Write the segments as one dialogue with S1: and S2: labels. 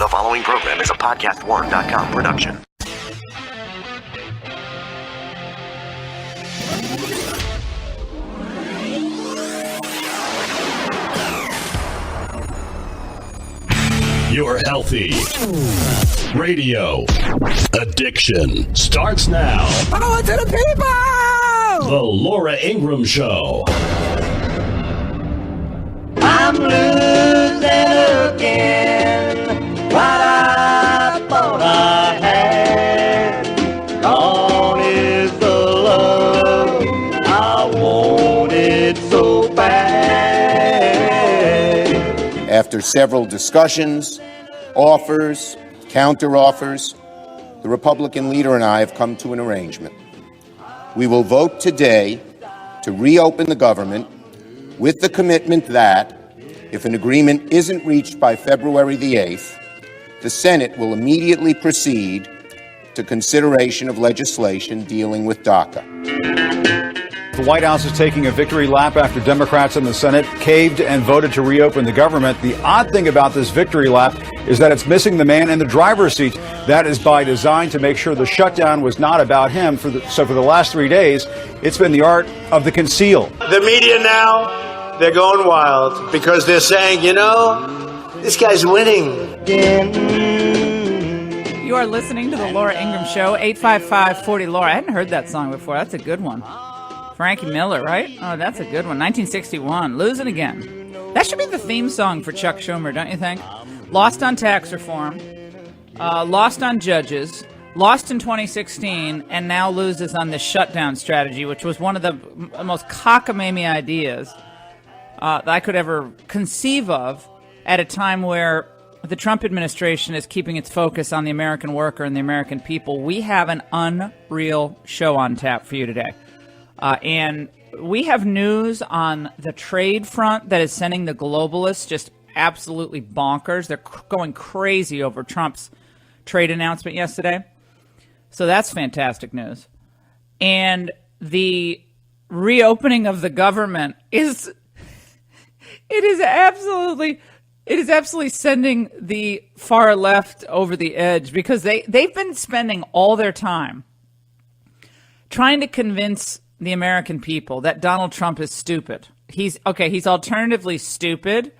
S1: The following program is a podcast1.com production.
S2: Your healthy radio addiction starts now.
S3: Power to the people!
S2: The Laura Ingraham Show.
S4: I'm losing again what I thought I had. Gone is the love I wanted so bad.
S5: After several discussions, offers, counter-offers, the Republican leader and I have come to an arrangement. We will vote today to reopen the government with the commitment that, if an agreement isn't reached by February the 8th, the Senate will immediately proceed to consideration of legislation dealing with DACA.
S6: The White House is taking a victory lap after Democrats in the Senate caved and voted to reopen the government. The odd thing about this victory lap is that it's missing the man in the driver's seat. That is by design to make sure the shutdown was not about him. So for the last 3 days, it's been the art of the conceal.
S7: The media now, they're going wild because they're saying, you know, this guy's winning.
S3: You are listening to the Laura Ingraham Show, 855-40-LAURA. I hadn't heard that song before. That's a good one. Frankie Miller, right? Oh, that's a good one. 1961, Losing Again. That should be the theme song for Chuck Schumer, don't you think? Lost on tax reform, lost on judges, lost in 2016, and now loses on this shutdown strategy, which was one of the most cockamamie ideas that I could ever conceive of at a time where the Trump administration is keeping its focus on the American worker and the American people. We have an unreal show on tap for you today. And we have news on the trade front that is sending the globalists just absolutely bonkers. They're going crazy over Trump's trade announcement yesterday. So that's fantastic news. And the reopening of the government is absolutely sending the far left over the edge, because they've been spending all their time trying to convince the American people that Donald Trump is stupid. He's alternatively stupid,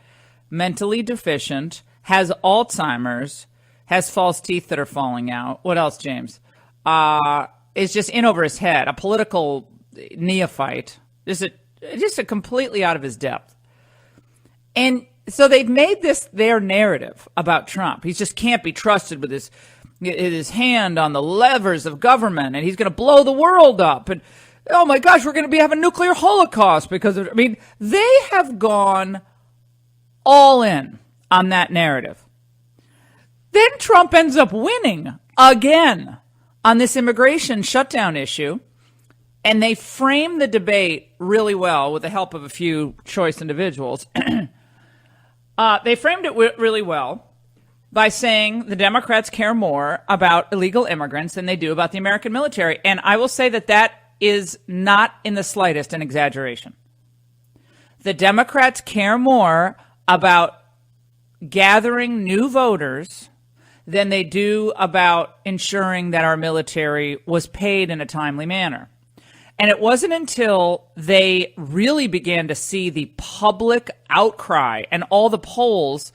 S3: mentally deficient, has Alzheimer's, has false teeth that are falling out. What else, James? Is just in over his head, a political neophyte, just a completely out of his depth. And so they've made this their narrative about Trump. He just can't be trusted with his hand on the levers of government, and he's going to blow the world up. And oh my gosh, we're going to have a nuclear holocaust because of, they have gone all in on that narrative. Then Trump ends up winning again on this immigration shutdown issue. And they frame the debate really well with the help of a few choice individuals. They framed it really well by saying the Democrats care more about illegal immigrants than they do about the American military. And I will say that is not in the slightest an exaggeration. The Democrats care more about gathering new voters than they do about ensuring that our military was paid in a timely manner. And it wasn't until they really began to see the public outcry and all the polls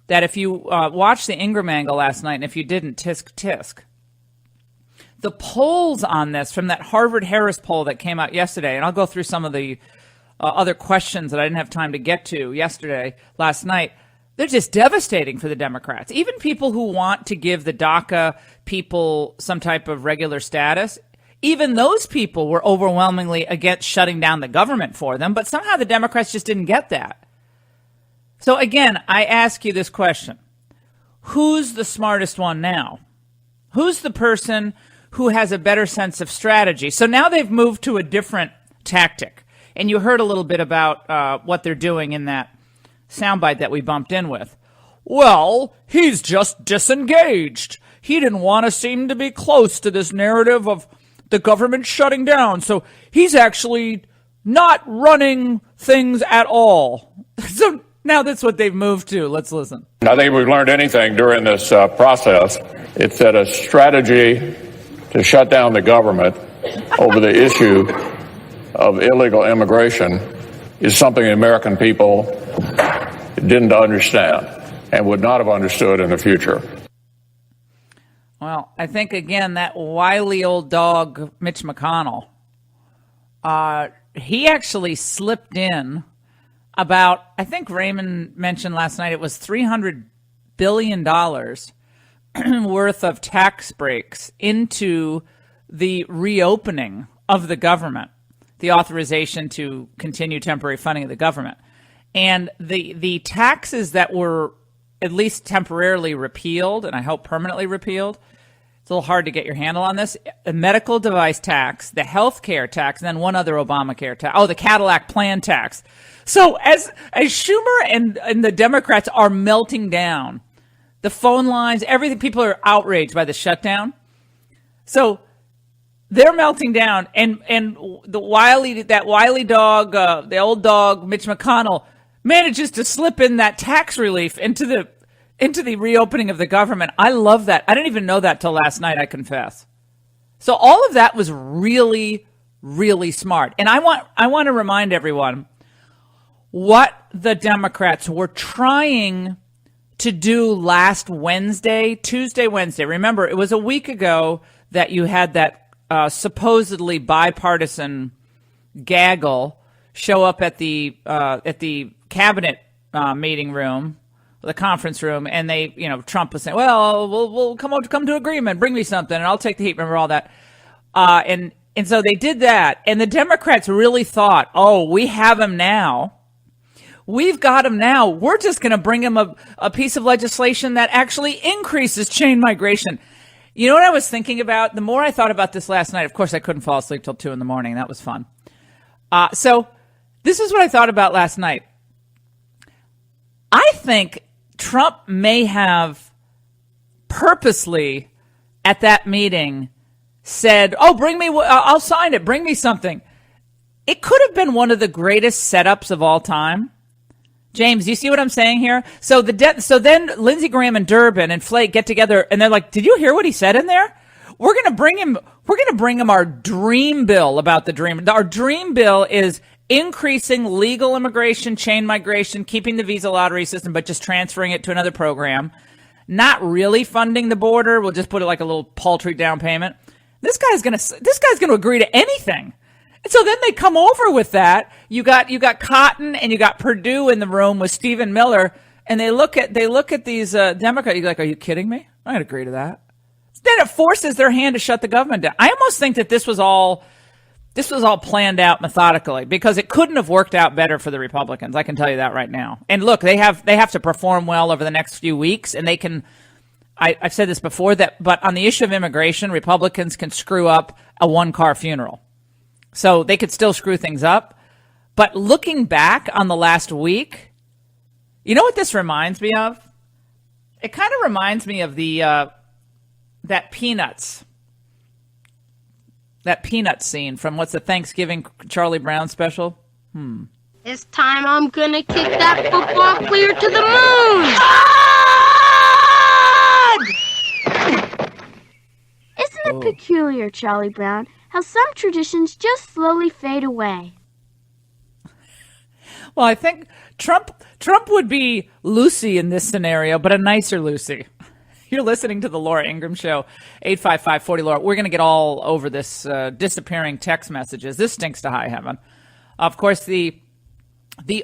S3: that, if you watched the Ingraham angle last night, and if you didn't, tisk. The polls on this from that Harvard-Harris poll that came out yesterday, and I'll go through some of the other questions that I didn't have time to get to last night, they're just devastating for the Democrats. Even people who want to give the DACA people some type of regular status, even those people were overwhelmingly against shutting down the government for them, but somehow the Democrats just didn't get that. So again, I ask you this question. Who's the smartest one now? Who's the person who has a better sense of strategy? So now they've moved to a different tactic. And you heard a little bit about what they're doing in that soundbite that we bumped in with. Well, he's just disengaged. He didn't want to seem to be close to this narrative of the government shutting down. So he's actually not running things at all. So Now that's what they've moved to. Let's listen.
S8: I think if we've learned anything during this process, it's that a strategy to shut down the government over the issue of illegal immigration is something the American people didn't understand and would not have understood in the future.
S3: Well, I think, again, that wily old dog, Mitch McConnell, he actually slipped in about, I think Raymond mentioned last night, it was $300 billion worth of tax breaks into the reopening of the government, the authorization to continue temporary funding of the government. And the taxes that were at least temporarily repealed, and I hope permanently repealed, it's a little hard to get your handle on this, a medical device tax, the health care tax, and then one other Obamacare tax. Oh, the Cadillac plan tax. So as Schumer and the Democrats are melting down, the phone lines, everything, people are outraged by the shutdown. So they're melting down, and that wily dog, the old dog, Mitch McConnell, manages to slip in that tax relief into the reopening of the government. I love that. I didn't even know that till last night, I confess. So all of that was really, really smart. And I want to remind everyone what the Democrats were trying to do last Tuesday, Wednesday. Remember, it was a week ago that you had that supposedly bipartisan gaggle show up at the cabinet meeting room, the conference room, and they, Trump was saying, "Well, we'll come to agreement. Bring me something, and I'll take the heat." Remember all that? And so they did that, and the Democrats really thought, "Oh, we have him now. We've got him now. We're just going to bring him a piece of legislation that actually increases chain migration." You know what I was thinking about? The more I thought about this last night, of course, I couldn't fall asleep till 2 a.m. That was fun. So this is what I thought about last night. I think Trump may have purposely at that meeting said, "Oh, bring me, I'll sign it. Bring me something." It could have been one of the greatest setups of all time. James, you see what I'm saying here? So then Lindsey Graham and Durbin and Flake get together and they're like, "Did you hear what he said in there? We're going to bring him our dream bill about the dream. Our dream bill is increasing legal immigration, chain migration, keeping the visa lottery system, but just transferring it to another program. Not really funding the border. We'll just put it like a little paltry down payment." This guy's going to agree to anything. And so then they come over with that. You got Cotton and you got Perdue in the room with Stephen Miller, and they look at these Democrats. You're like, "Are you kidding me? I'm going to agree to that." Then it forces their hand to shut the government down. I almost think that this was all planned out methodically, because it couldn't have worked out better for the Republicans. I can tell you that right now. And look, they have to perform well over the next few weeks, and they can. I've said this before, but on the issue of immigration, Republicans can screw up a one-car funeral. So they could still screw things up. But looking back on the last week, you know what this reminds me of? It kind of reminds me of that Peanuts scene from what's the Thanksgiving Charlie Brown special?
S9: This time I'm gonna kick that football clear to the moon! Isn't it peculiar, Charlie Brown, how some traditions just slowly fade away?
S3: Well, I think Trump would be Lucy in this scenario, but a nicer Lucy. You're listening to the Laura Ingraham Show, 855-40-LAURA. We're going to get all over this disappearing text messages. This stinks to high heaven. Of course, the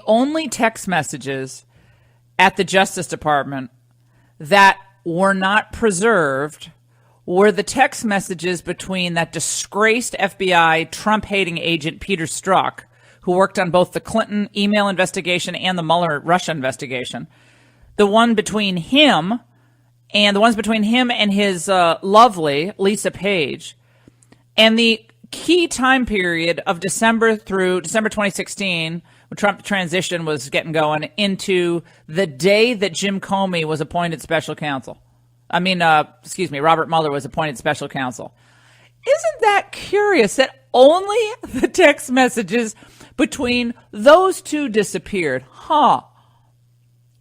S3: only text messages at the Justice Department that were not preserved were the text messages between that disgraced FBI Trump-hating agent Peter Strzok, who worked on both the Clinton email investigation and the Mueller Russia investigation. The ones between him and his lovely Lisa Page, and the key time period of December through December 2016, when Trump transition was getting going, into the day that Jim Comey was appointed special counsel. Robert Mueller was appointed special counsel. Isn't that curious that only the text messages between those two disappeared?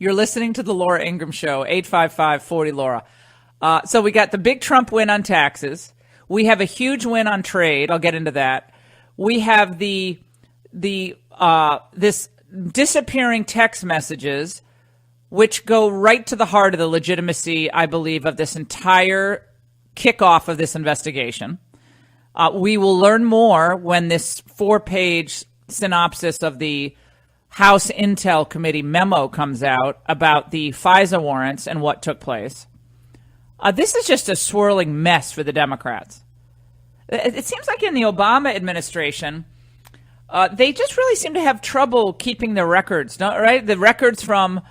S3: You're listening to the Laura Ingraham Show, 855-40-LAURA. So we got the big Trump win on taxes. We have a huge win on trade. I'll get into that. We have this disappearing text messages, which go right to the heart of the legitimacy, I believe, of this entire kickoff of this investigation. We will learn more when this 4-page synopsis of the House Intel Committee memo comes out about the FISA warrants and what took place. This is just a swirling mess for the Democrats. It seems like in the Obama administration, they just really seem to have trouble keeping their records, right? The records from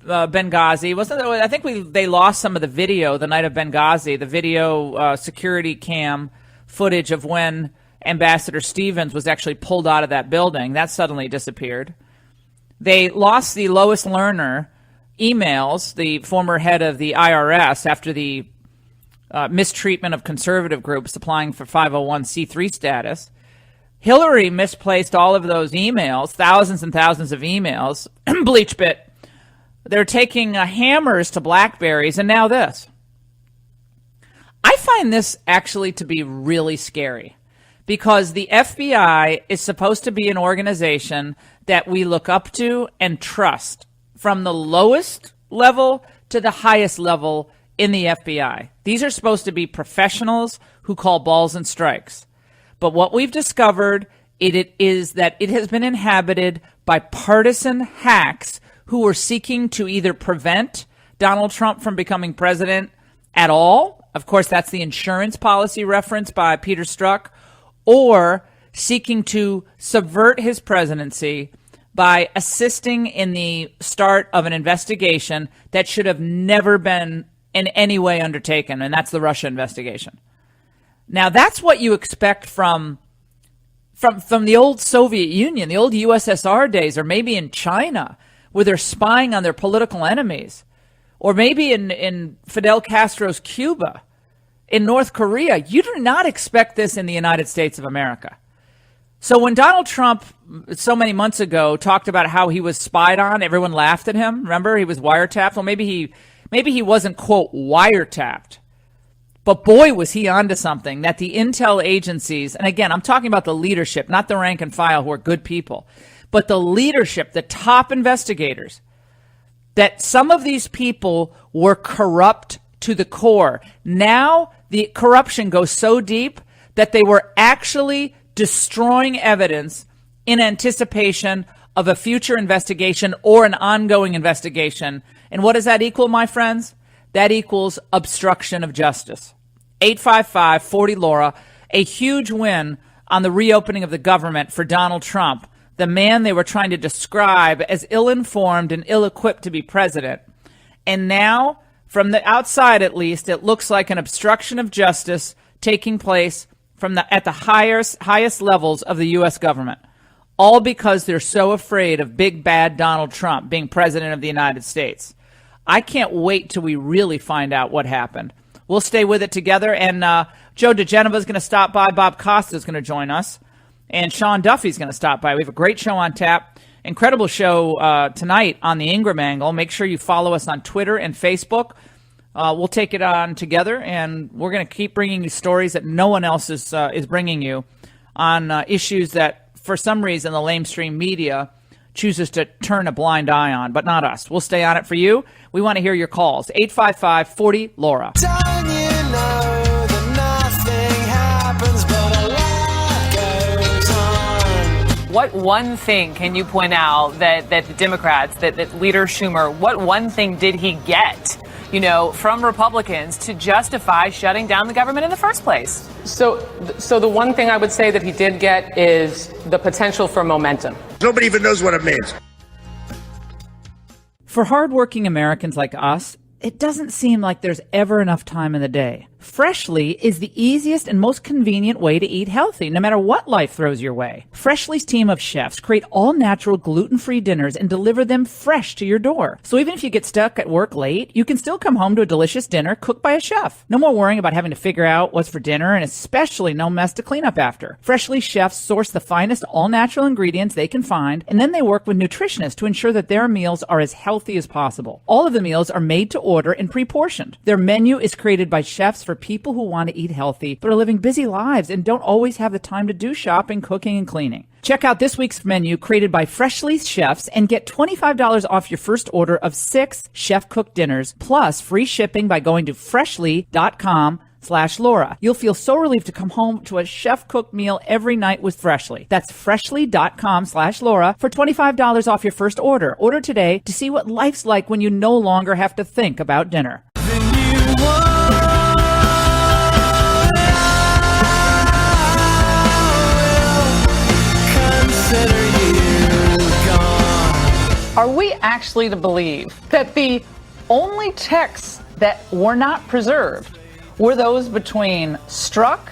S3: Benghazi. I think they lost some of the video the night of Benghazi, the video security cam footage of when Ambassador Stevens was actually pulled out of that building. That suddenly disappeared. They lost the Lois Lerner emails, the former head of the IRS, after the mistreatment of conservative groups applying for 501c3 status. Hillary misplaced all of those emails, thousands and thousands of emails. BleachBit. They're taking hammers to Blackberries, and now this. I find this actually to be really scary because the FBI is supposed to be an organization that we look up to and trust from the lowest level to the highest level in the FBI. These are supposed to be professionals who call balls and strikes. But what we've discovered it is that it has been inhabited by partisan hacks who are seeking to either prevent Donald Trump from becoming president at all. Of course, that's the insurance policy reference by Peter Strzok, or seeking to subvert his presidency by assisting in the start of an investigation that should have never been in any way undertaken, and that's the Russia investigation. Now, that's what you expect from the old Soviet Union, the old USSR days, or maybe in China, where they're spying on their political enemies, or maybe in Fidel Castro's Cuba, in North Korea. You do not expect this in the United States of America. So when Donald Trump, so many months ago, talked about how he was spied on, everyone laughed at him. Remember, he was wiretapped. Well, maybe he wasn't, quote, wiretapped. But boy, was he onto something that the intel agencies, and again, I'm talking about the leadership, not the rank and file who are good people, but the leadership, the top investigators, that some of these people were corrupt to the core. Now the corruption goes so deep that they were actually destroying evidence in anticipation of a future investigation or an ongoing investigation. And what does that equal, my friends? That equals obstruction of justice. 855-40-LAURA, a huge win on the reopening of the government for Donald Trump, the man they were trying to describe as ill-informed and ill-equipped to be president. And now, from the outside at least, it looks like an obstruction of justice taking place at the highest levels of the U.S. government, all because they're so afraid of big bad Donald Trump being president of the United States. I can't wait till we really find out what happened. We'll stay with it together, and Joe DeGenova is going to stop by. Bob Costa is going to join us, and Sean Duffy's going to stop by. We have a great show on tap. Incredible show tonight on the Ingraham Angle. Make sure you follow us on Twitter and Facebook. We'll take it on together, and we're going to keep bringing you stories that no one else is bringing you on issues that, for some reason, the lamestream media chooses to turn a blind eye on, but not us. We'll stay on it for you. We want to hear your calls. 855-40-LAURA.
S10: What one thing can you point out that the Democrats, that Leader Schumer, what one thing did he get, from Republicans to justify shutting down the government in the first place?
S11: So the one thing I would say that he did get is the potential for momentum.
S7: Nobody even knows what it means.
S3: For hardworking Americans like us, it doesn't seem like there's ever enough time in the day Freshly is the easiest and most convenient way to eat healthy, no matter what life throws your way. Freshly's team of chefs create all-natural, gluten-free dinners and deliver them fresh to your door. So even if you get stuck at work late, you can still come home to a delicious dinner cooked by a chef. No more worrying about having to figure out what's for dinner, and especially no mess to clean up after. Freshly chefs source the finest all-natural ingredients they can find, and then they work with nutritionists to ensure that their meals are as healthy as possible. All of the meals are made to order and pre-portioned. Their menu is created by chefs for people who want to eat healthy but are living busy lives and don't always have the time to do shopping, cooking, and cleaning. Check out this week's menu created by Freshly's chefs and get $25 off your first order of 6 chef-cooked dinners, plus free shipping by going to freshly.com/Laura. You'll feel so relieved to come home to a chef-cooked meal every night with Freshly. That's freshly.com/Laura for $25 off your first order. Order today to see what life's like when you no longer have to think about dinner. Are we actually to believe that the only texts that were not preserved were those between Strzok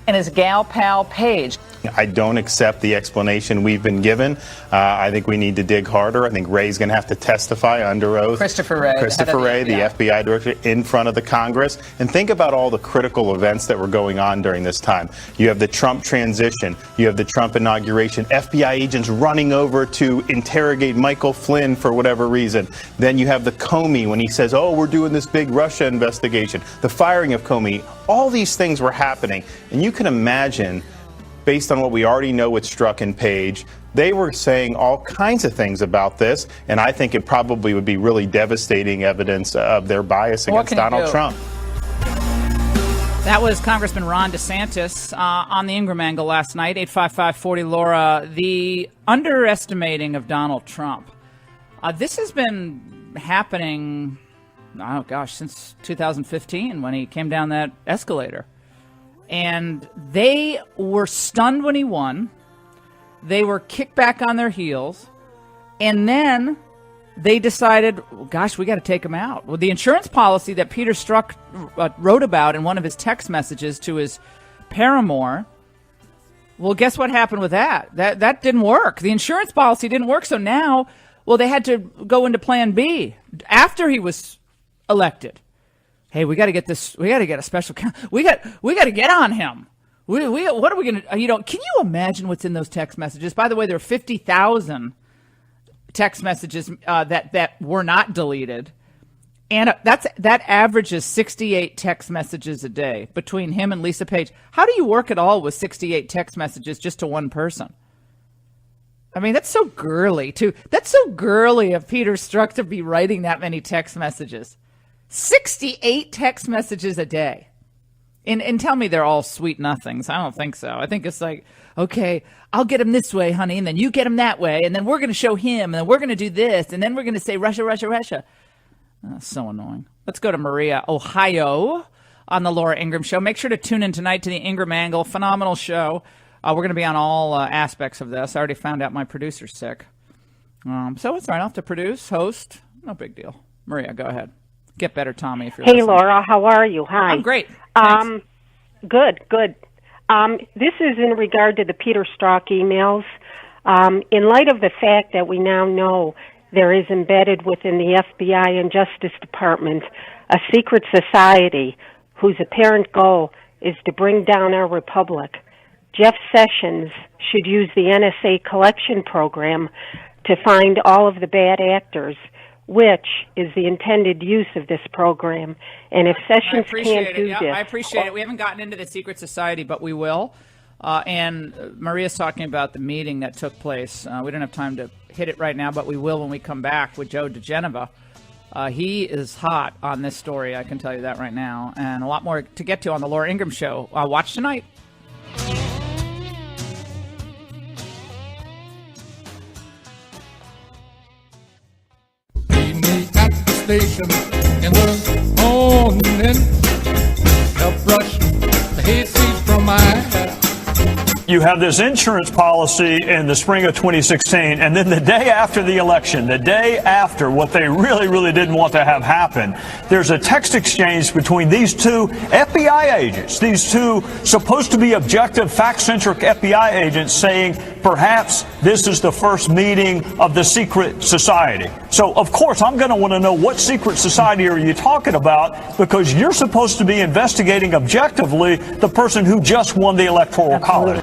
S3: and his gal pal Page?
S12: I don't accept the explanation we've been given. I think we need to dig harder. I think Wray's going to have to testify under oath.
S3: Christopher Wray,
S12: the FBI director, in front of the Congress. And think about all the critical events that were going on during this time. You have the Trump transition. You have the Trump inauguration. FBI agents running over to interrogate Michael Flynn for whatever reason. Then you have the Comey when he says, oh, we're doing this big Russia investigation. The firing of Comey. All these things were happening. And you can imagine, based on what we already know with Strzok and Page, they were saying all kinds of things about this, and I think it probably would be really devastating evidence of their bias against Donald Trump.
S3: That was Congressman Ron DeSantis on the Ingraham angle last night, 855-40-LAURA. The underestimating of Donald Trump. This has been happening, since 2015 when he came down that escalator. And they were stunned when he won. They were kicked back on their heels. And then they decided, gosh, we got to take him out. Well, the insurance policy that Peter Strzok wrote about in one of his text messages to his paramour, well, guess what happened with that? That didn't work. The insurance policy didn't work. So now, they had to go into Plan B after he was elected. Hey, we got to get this. We got to get a special. We got to get on him. What are we going to? Can you imagine what's in those text messages? By the way, there are 50,000 text messages that were not deleted, and that averages 68 text messages a day between him and Lisa Page. How do you work at all with 68 text messages just to one person? I mean, that's so girly too. That's so girly of Peter Strzok to be writing that many text messages. 68 text messages a day. And tell me they're all sweet nothings. I don't think so. I think it's like, okay, I'll get him this way, honey, and then you get him that way, and then we're going to show him, and then we're going to do this, and then we're going to say Russia, Russia, Russia. Oh, so annoying. Let's go to Maria, Ohio, on the Laura Ingraham Show. Make sure to tune in tonight to the Ingraham Angle. Phenomenal show. We're going to be on all aspects of this. I already found out my producer's sick. So it's all right. I'll have to produce, host. No big deal. Maria, go ahead. Get better, Tommy, if you're listening.
S13: Laura, how are you? Hi.
S3: I'm great.
S13: Good. This is in regard to the Peter Strzok emails. In light of the fact that we now know there is embedded within the FBI and Justice Department a secret society whose apparent goal is to bring down our republic, Jeff Sessions should use the NSA collection program to find all of the bad actors, which is the intended use of this program. And if Sessions can't do this...
S3: I appreciate it. We haven't gotten into the secret society, but we will. And Maria's talking about the meeting that took place. We don't have time to hit it right now, but we will when we come back with Joe DeGeneva. He is hot on this story, I can tell you that right now. And a lot more to get to on the Laura Ingraham Show. Watch tonight.
S14: Station in the morning, help brush the hay seeds from my hair.
S15: you have this insurance policy in the spring of 2016, and then the day after the election, the day after what they really, really didn't want to have happen, there's a text exchange between these two FBI agents, these two supposed to be objective, fact-centric FBI agents saying perhaps this is the first meeting of the secret society. So, of course, I'm going to want to know what secret society are you talking about, because you're supposed to be investigating objectively the person who just won the Electoral College.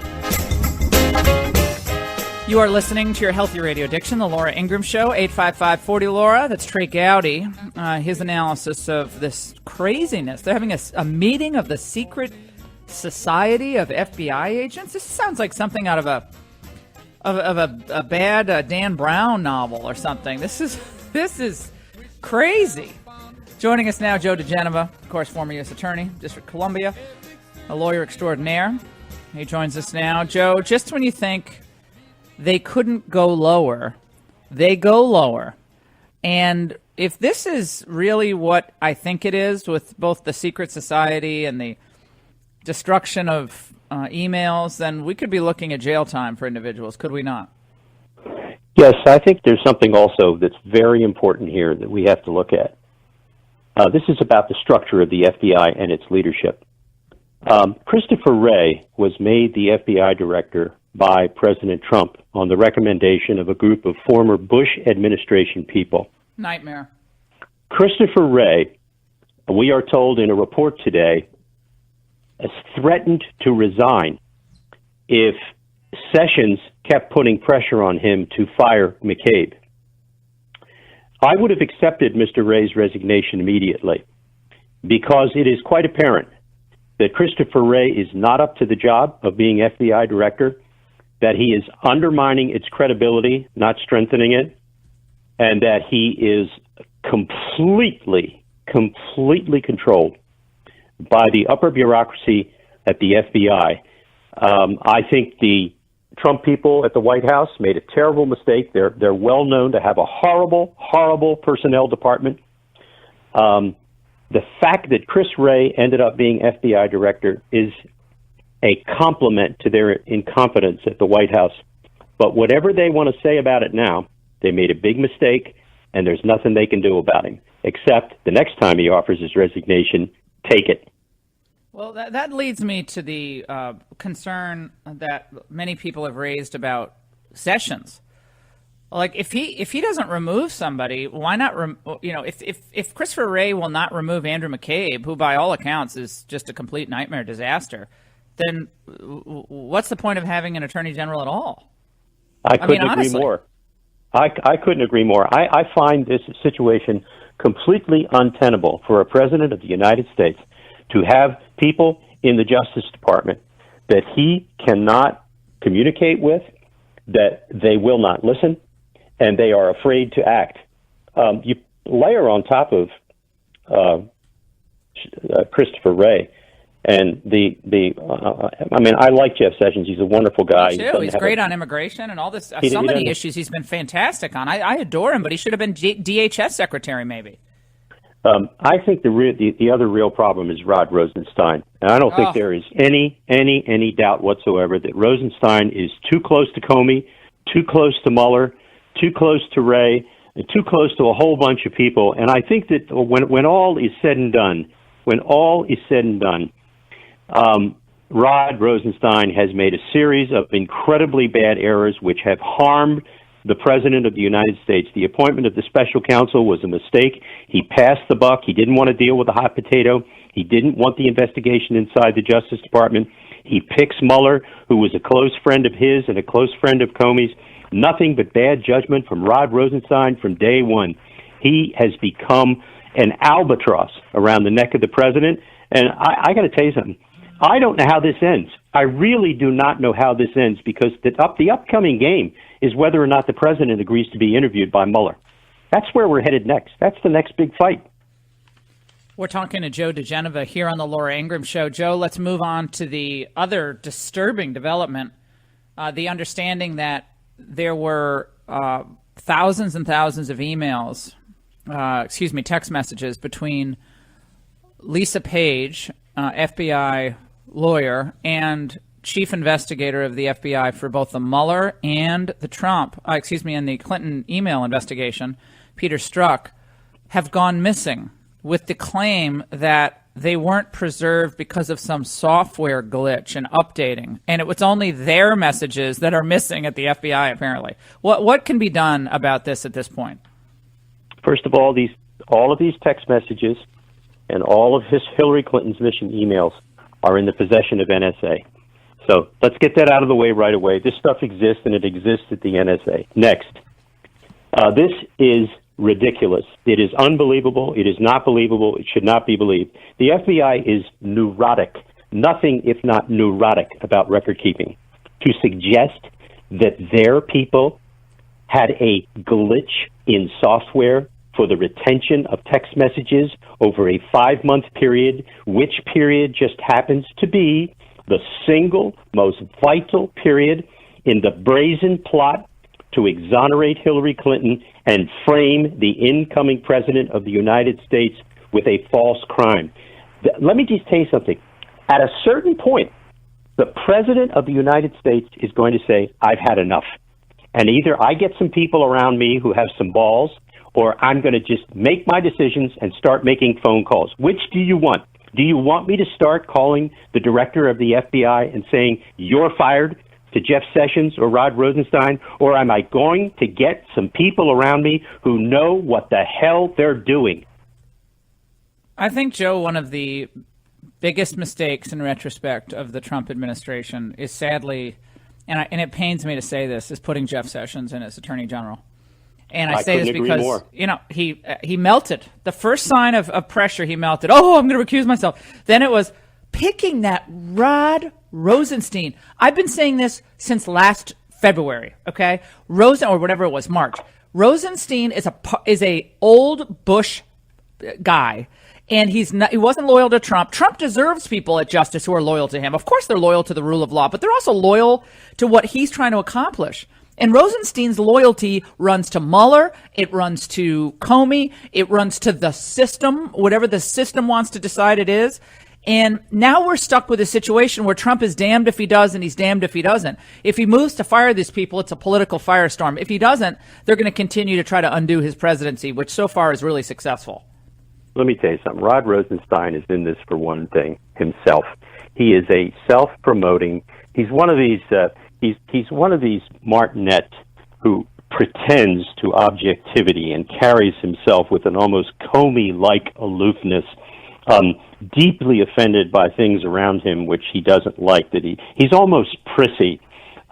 S3: You are listening to your Healthy Radio Addiction, the Laura Ingraham Show, 855-40-LAURA. That's Trey Gowdy, his analysis of this craziness. They're having a meeting of the secret society of FBI agents. This sounds like something out of a bad Dan Brown novel or something. This is crazy. Joining us now, Joe DeGenova, of course, former U.S. Attorney, District of Columbia, a lawyer extraordinaire. He joins us now. Joe, just when you think they couldn't go lower, they go lower. And if this is really what I think it is, with both the secret society and the destruction of emails, then we could be looking at jail time for individuals, could we not?
S16: Yes, I think there's something also that's very important here that we have to look at. This is about the structure of the FBI and its leadership. Christopher Wray was made the FBI director by President Trump on the recommendation of a group of former Bush administration people.
S3: Nightmare.
S16: Christopher Wray, we are told in a report today, has threatened to resign if Sessions kept putting pressure on him to fire McCabe. I would have accepted Mr. Wray's resignation immediately, because it is quite apparent that Christopher Wray is not up to the job of being FBI director, that he is undermining its credibility, not strengthening it, and that he is completely controlled by the upper bureaucracy at the FBI. I think the Trump people at the White House made a terrible mistake. They're well known to have a horrible personnel department. The fact that Chris Wray ended up being FBI director is a compliment to their incompetence at the White House. But whatever they want to say about it now, they made a big mistake, and there's nothing they can do about him, except the next time he offers his resignation, take it.
S3: Well, that leads me to the concern that many people have raised about Sessions. Like, if he doesn't remove somebody, why not? If Christopher Wray will not remove Andrew McCabe, who by all accounts is just a complete nightmare disaster, then what's the point of having an attorney general at all?
S16: I couldn't agree more. I couldn't agree more. I find this situation completely untenable for a president of the United States to have people in the Justice Department that he cannot communicate with, that they will not listen, and they are afraid to act. You layer on top of Christopher Wray, and I like Jeff Sessions. He's a wonderful guy.
S3: Me too. He's great on immigration and all this. So many issues he's been fantastic on. I adore him, but he should have been DHS secretary maybe.
S16: I think the other real problem is Rod Rosenstein, and I don't think there is any doubt whatsoever that Rosenstein is too close to Comey, too close to Mueller, too close to Wray, and too close to a whole bunch of people. And I think that when all is said and done, Rod Rosenstein has made a series of incredibly bad errors which have harmed the President of the United States. The appointment of the special counsel was a mistake. He passed the buck. He didn't want to deal with the hot potato. He didn't want the investigation inside the Justice Department. He picks Mueller, who was a close friend of his and a close friend of Comey's. Nothing but bad judgment from Rod Rosenstein from day one. He has become an albatross around the neck of the president. And I got to tell you something. I don't know how this ends. I really do not know how this ends, because the upcoming game is whether or not the president agrees to be interviewed by Mueller. That's where we're headed next. That's the next big fight.
S3: We're talking to Joe DeGenova here on the Laura Ingraham Show. Joe, let's move on to the other disturbing development, the understanding that there were thousands and thousands of emails, text messages between Lisa Page, FBI lawyer, and chief investigator of the FBI for both the Mueller and the and the Clinton email investigation, Peter Strzok, have gone missing with the claim that they weren't preserved because of some software glitch and updating, and it was only their messages that are missing at the FBI, apparently. What can be done about this at this point?
S16: First of all of these text messages and all of Hillary Clinton's mission emails are in the possession of NSA. So let's get that out of the way right away. This stuff exists, and it exists at the NSA. Next, this is ridiculous. It is unbelievable. It is not believable. It should not be believed. The FBI is neurotic, nothing if not neurotic about record keeping. To suggest that their people had a glitch in software for the retention of text messages over a 5-month period, which period just happens to be the single most vital period in the brazen plot to exonerate Hillary Clinton and frame the incoming president of the United States with a false crime. Let me just tell you something. At a certain point, the president of the United States is going to say, I've had enough. And either I get some people around me who have some balls, or I'm going to just make my decisions and start making phone calls. Which do you want? Do you want me to start calling the director of the FBI and saying, you're fired, to Jeff Sessions or Rod Rosenstein? Or am I going to get some people around me who know what the hell they're doing?
S3: I think, Joe, one of the biggest mistakes in retrospect of the Trump administration is sadly, and it pains me to say this, is putting Jeff Sessions in as Attorney General. And I say this because, he melted. The first sign of pressure, he melted. Oh, I'm going to recuse myself. Then it was picking that Rod Rosenstein. I've been saying this since last February, okay? or whatever it was, March. Rosenstein is a old Bush guy, and he wasn't loyal to Trump. Trump deserves people at Justice who are loyal to him. Of course they're loyal to the rule of law, but they're also loyal to what he's trying to accomplish. And Rosenstein's loyalty runs to Mueller, it runs to Comey, it runs to the system, whatever the system wants to decide it is. And now we're stuck with a situation where Trump is damned if he does and he's damned if he doesn't. If he moves to fire these people, it's a political firestorm. If he doesn't, they're going to continue to try to undo his presidency, which so far is really successful.
S16: Let me tell you something. Rod Rosenstein is in this for one thing, himself. He is a self-promoting, he's one of these He's one of these martinets who pretends to objectivity and carries himself with an almost Comey-like aloofness, deeply offended by things around him which he doesn't like. That he's almost prissy.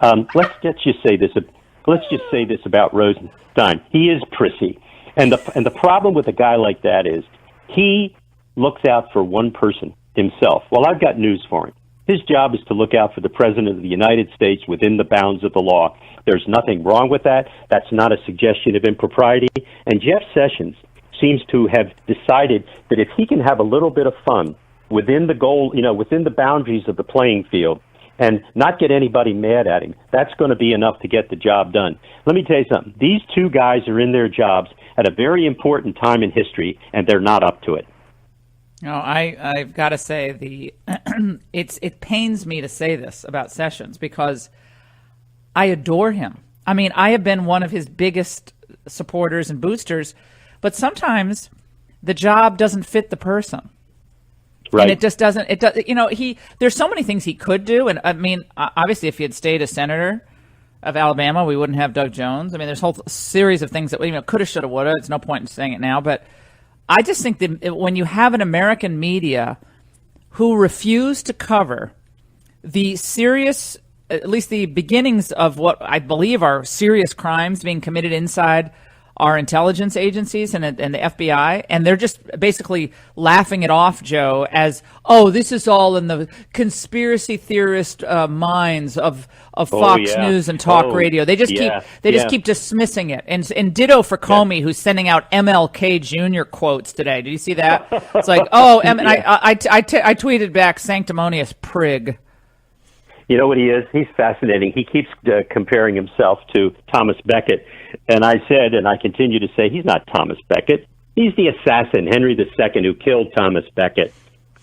S16: Let's just say this about Rosenstein. He is prissy, and the problem with a guy like that is he looks out for one person, himself. Well, I've got news for him. His job is to look out for the President of the United States within the bounds of the law. There's nothing wrong with that. That's not a suggestion of impropriety. And Jeff Sessions seems to have decided that if he can have a little bit of fun within the goal, within the boundaries of the playing field and not get anybody mad at him, that's going to be enough to get the job done. Let me tell you something. These two guys are in their jobs at a very important time in history, and they're not up to it.
S3: No, I've got to say it pains me to say this about Sessions because I adore him. I mean, I have been one of his biggest supporters and boosters, but sometimes the job doesn't fit the person. Right. And it just doesn't. There's so many things he could do, and I mean, obviously, if he had stayed a senator of Alabama, we wouldn't have Doug Jones. I mean, there's a whole series of things that coulda, shoulda, woulda. It's no point in saying it now, but I just think that when you have an American media who refuse to cover the serious, at least the beginnings of what I believe are serious crimes being committed inside our intelligence agencies and the FBI, and they're just basically laughing it off, Joe, as, oh, this is all in the conspiracy theorist minds of Fox News and talk radio. They just keep dismissing it. And ditto for Comey, who's sending out MLK Jr. quotes today. Did you see that? It's like, oh, and I tweeted back, sanctimonious prig.
S16: You know what he is? He's fascinating. He keeps comparing himself to Thomas Becket. And I said, and I continue to say, he's not Thomas Becket. He's the assassin, Henry II, who killed Thomas Becket.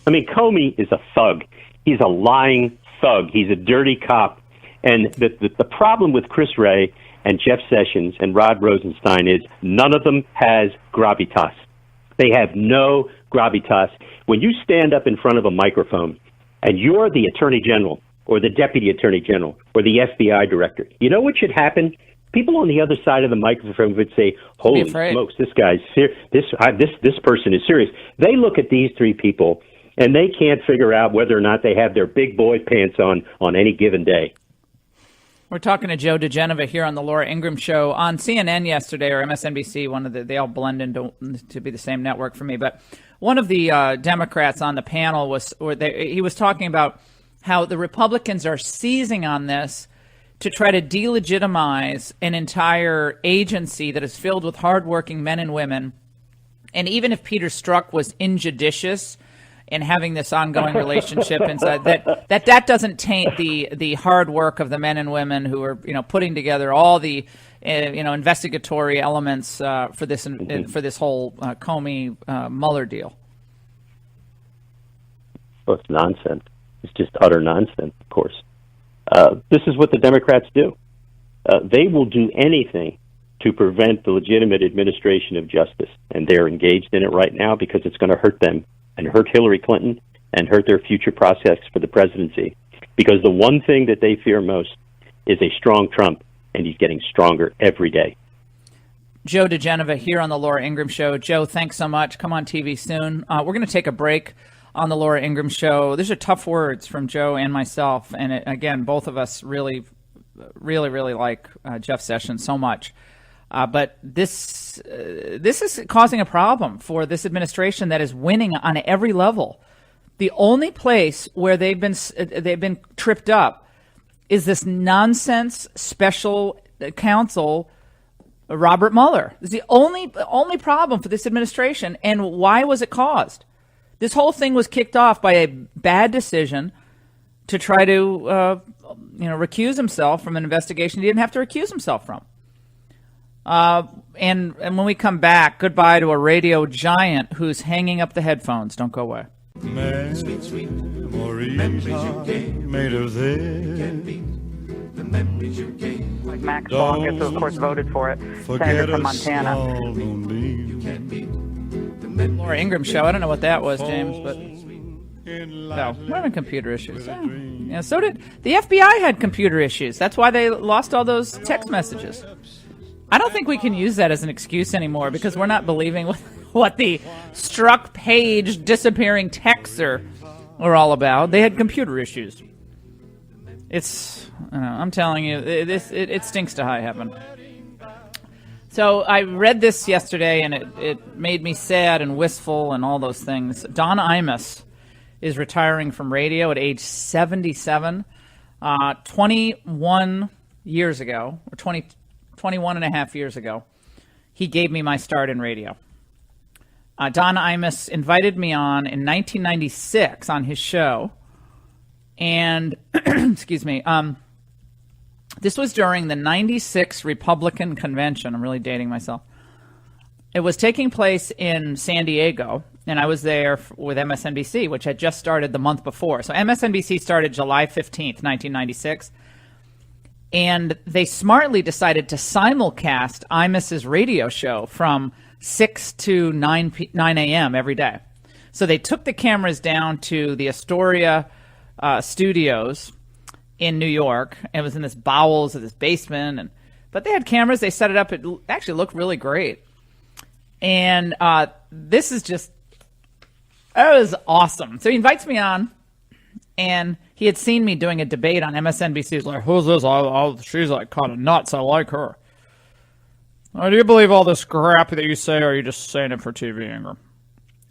S16: I mean, Comey is a thug. He's a lying thug. He's a dirty cop. And the problem with Chris Wray and Jeff Sessions and Rod Rosenstein is none of them has gravitas. They have no gravitas. When you stand up in front of a microphone and you're the attorney general or the deputy attorney general or the FBI director, you know what should happen? People on the other side of the microphone would say, "Holy smokes, this guy's this person is serious." They look at these three people and they can't figure out whether or not they have their big boy pants on any given day.
S3: We're talking to Joe DeGenova here on the Laura Ingraham Show on CNN yesterday, or MSNBC. They all blend into to be the same network for me. But one of the Democrats on the panel he was talking about how the Republicans are seizing on this to try to delegitimize an entire agency that is filled with hardworking men and women. And even if Peter Strzok was injudicious in having this ongoing relationship inside, that doesn't taint the hard work of the men and women who are putting together all the investigatory elements for this whole Comey Mueller deal.
S16: Well, it's nonsense. It's just utter nonsense, of course. This is what the Democrats do. They will do anything to prevent the legitimate administration of justice, and they're engaged in it right now because it's going to hurt them and hurt Hillary Clinton and hurt their future prospects for the presidency. Because the one thing that they fear most is a strong Trump, and he's getting stronger every day.
S3: Joe DeGenova here on the Laura Ingraham Show. Joe, thanks so much. Come on TV soon. We're going to take a break on the Laura Ingraham Show. These are tough words from Joe and myself. And again, both of us really, really, really like Jeff Sessions so much. But this is causing a problem for this administration that is winning on every level. The only place where they've been tripped up is this nonsense special counsel, Robert Mueller. It's the only problem for this administration. And why was it caused? This whole thing was kicked off by a bad decision to try to recuse himself from an investigation he didn't have to recuse himself from. And when we come back, goodbye to a radio giant who's hanging up the headphones. Don't go away.
S14: Memories made of this.
S17: Like Max Baucus, who of course voted for it, senator from Montana.
S3: Laura Ingraham Show. I don't know what that was, James, but no, we're having computer issues. Yeah, so did the FBI had computer issues. That's why they lost all those text messages. I don't think we can use that as an excuse anymore because we're not believing what the Strzok page disappearing texts are all about. They had computer issues. I'm telling you, it stinks to high heaven. So I read this yesterday, and it made me sad and wistful and all those things. Don Imus is retiring from radio at age 77. 21 years ago, or 21 and a half years ago, he gave me my start in radio. Don Imus invited me on in 1996 on his show. And, excuse me, this was during the 96 Republican convention. I'm really dating myself. It was taking place in San Diego, and I was there with MSNBC, which had just started the month before. So MSNBC started July 15th, 1996. And they smartly decided to simulcast Imus's radio show from 6 to 9 a.m. every day. So they took the cameras down to the Astoria studios in New York. It was in this bowels of this basement, but they had cameras. They set it up. It actually looked really great. And this is just, it was awesome. So he invites me on, and he had seen me doing a debate on MSNBC. He's like, "Who's this? She's like kind of nuts. I like her. Do you believe all this crap that you say, or are you just saying it for TV, Ingram?"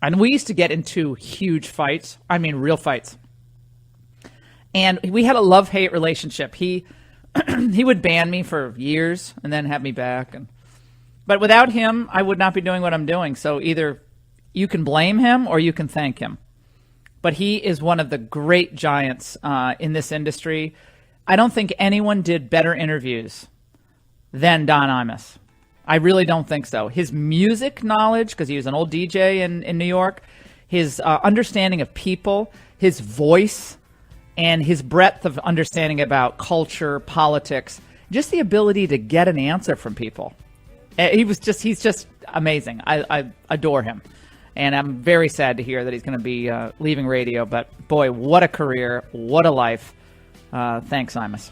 S3: And we used to get into huge fights. I mean, real fights. And we had a love-hate relationship. He would ban me for years and then have me back. But without him, I would not be doing what I'm doing. So either you can blame him or you can thank him. But he is one of the great giants in this industry. I don't think anyone did better interviews than Don Imus. I really don't think so. His music knowledge, because he was an old DJ in New York, his understanding of people, his voice, and his breadth of understanding about culture, politics, just the ability to get an answer from people. He's just amazing. I adore him. And I'm very sad to hear that he's going to be leaving radio. But boy, what a career. What a life. Thanks, Imus.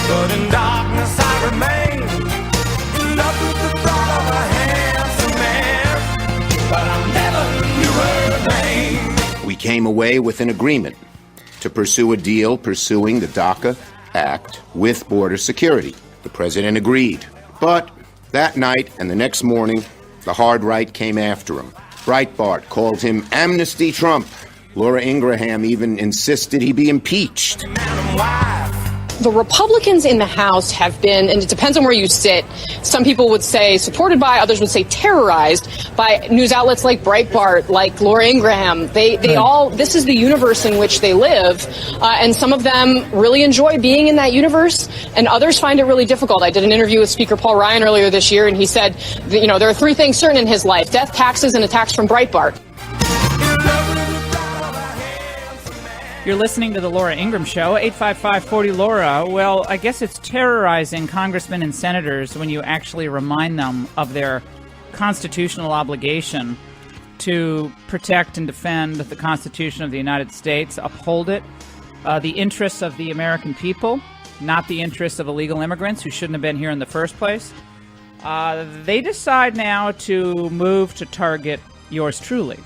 S4: But in darkness I remain, love with the thought of a handsome man, but I never knew her name.
S5: We came away with an agreement to pursue a deal pursuing the DACA Act with border security. The president agreed. But that night and the next morning, the hard right came after him. Breitbart called him Amnesty Trump. Laura Ingraham even insisted he be impeached.
S18: The Republicans in the House have been, and it depends on where you sit, some people would say supported by, others would say terrorized by news outlets like Breitbart, like Laura Ingraham. They all, this is the universe in which they live, and some of them really enjoy being in that universe, and others find it really difficult. I did an interview with Speaker Paul Ryan earlier this year, and he said, that, there are three things certain in his life: death, taxes, and attacks from Breitbart.
S3: You're listening to the Laura Ingraham Show, 855-40-LAURA. Well, I guess it's terrorizing congressmen and senators when you actually remind them of their constitutional obligation to protect and defend the Constitution of the United States, uphold it, the interests of the American people, not the interests of illegal immigrants who shouldn't have been here in the first place. They decide now to move to target yours truly.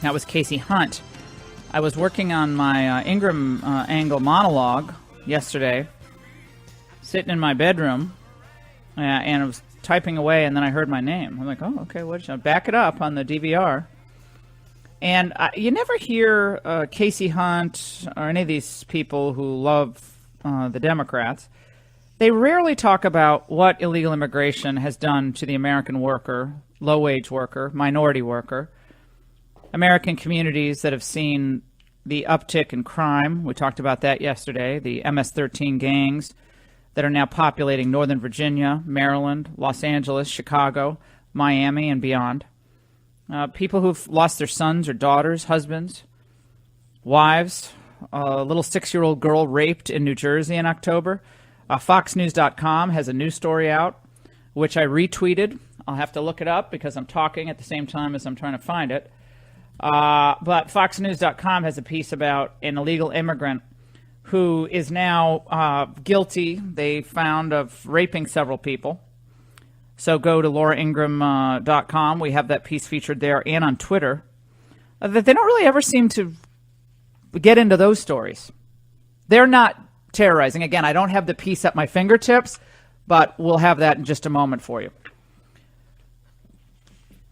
S3: That was Casey Hunt. I was working on my Ingraham Angle monologue yesterday, sitting in my bedroom, and I was typing away, and then I heard my name. I'm like, oh, okay, what should I back it up on the DVR? And you never hear Casey Hunt or any of these people who love the Democrats. They rarely talk about what illegal immigration has done to the American worker, low-wage worker, minority worker, American communities that have seen the uptick in crime. We talked about that yesterday. The MS-13 gangs that are now populating Northern Virginia, Maryland, Los Angeles, Chicago, Miami, and beyond. People who've lost their sons or daughters, husbands, wives. A little 6-year-old girl raped in New Jersey in October. FoxNews.com has a news story out, which I retweeted. I'll have to look it up because I'm talking at the same time as I'm trying to find it. But FoxNews.com has a piece about an illegal immigrant who is now guilty, they found, of raping several people. So go to LauraIngraham.com. We have that piece featured there and on Twitter. They don't really ever seem to get into those stories. They're not terrorizing. Again, I don't have the piece at my fingertips, but we'll have that in just a moment for you.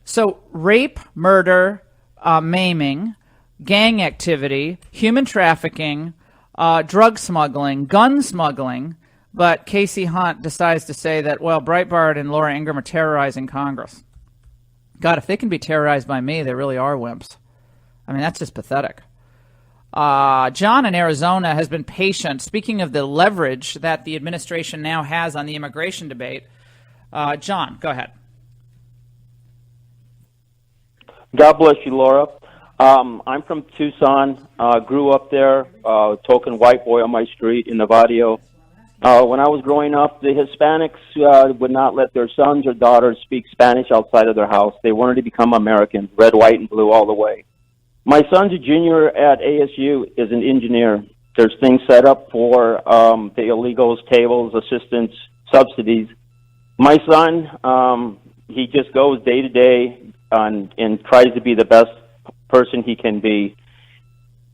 S3: So rape, murder, maiming, gang activity, human trafficking, drug smuggling, gun smuggling, but Casey Hunt decides to say that, well, Breitbart and Laura Ingraham are terrorizing Congress. God, if they can be terrorized by me, they really are wimps. I mean, that's just pathetic. John in Arizona has been patient. Speaking of the leverage that the administration now has on the immigration debate, John, go ahead.
S19: God bless you, Laura. I'm from Tucson. Grew up there, token white boy on my street in Navajo. When I was growing up, the Hispanics would not let their sons or daughters speak Spanish outside of their house. They wanted to become Americans, red, white, and blue all the way. My son's a junior at ASU, is an engineer. There's things set up for the illegals, tables, assistance, subsidies. My son, he just goes day to day and tries to be the best person he can be.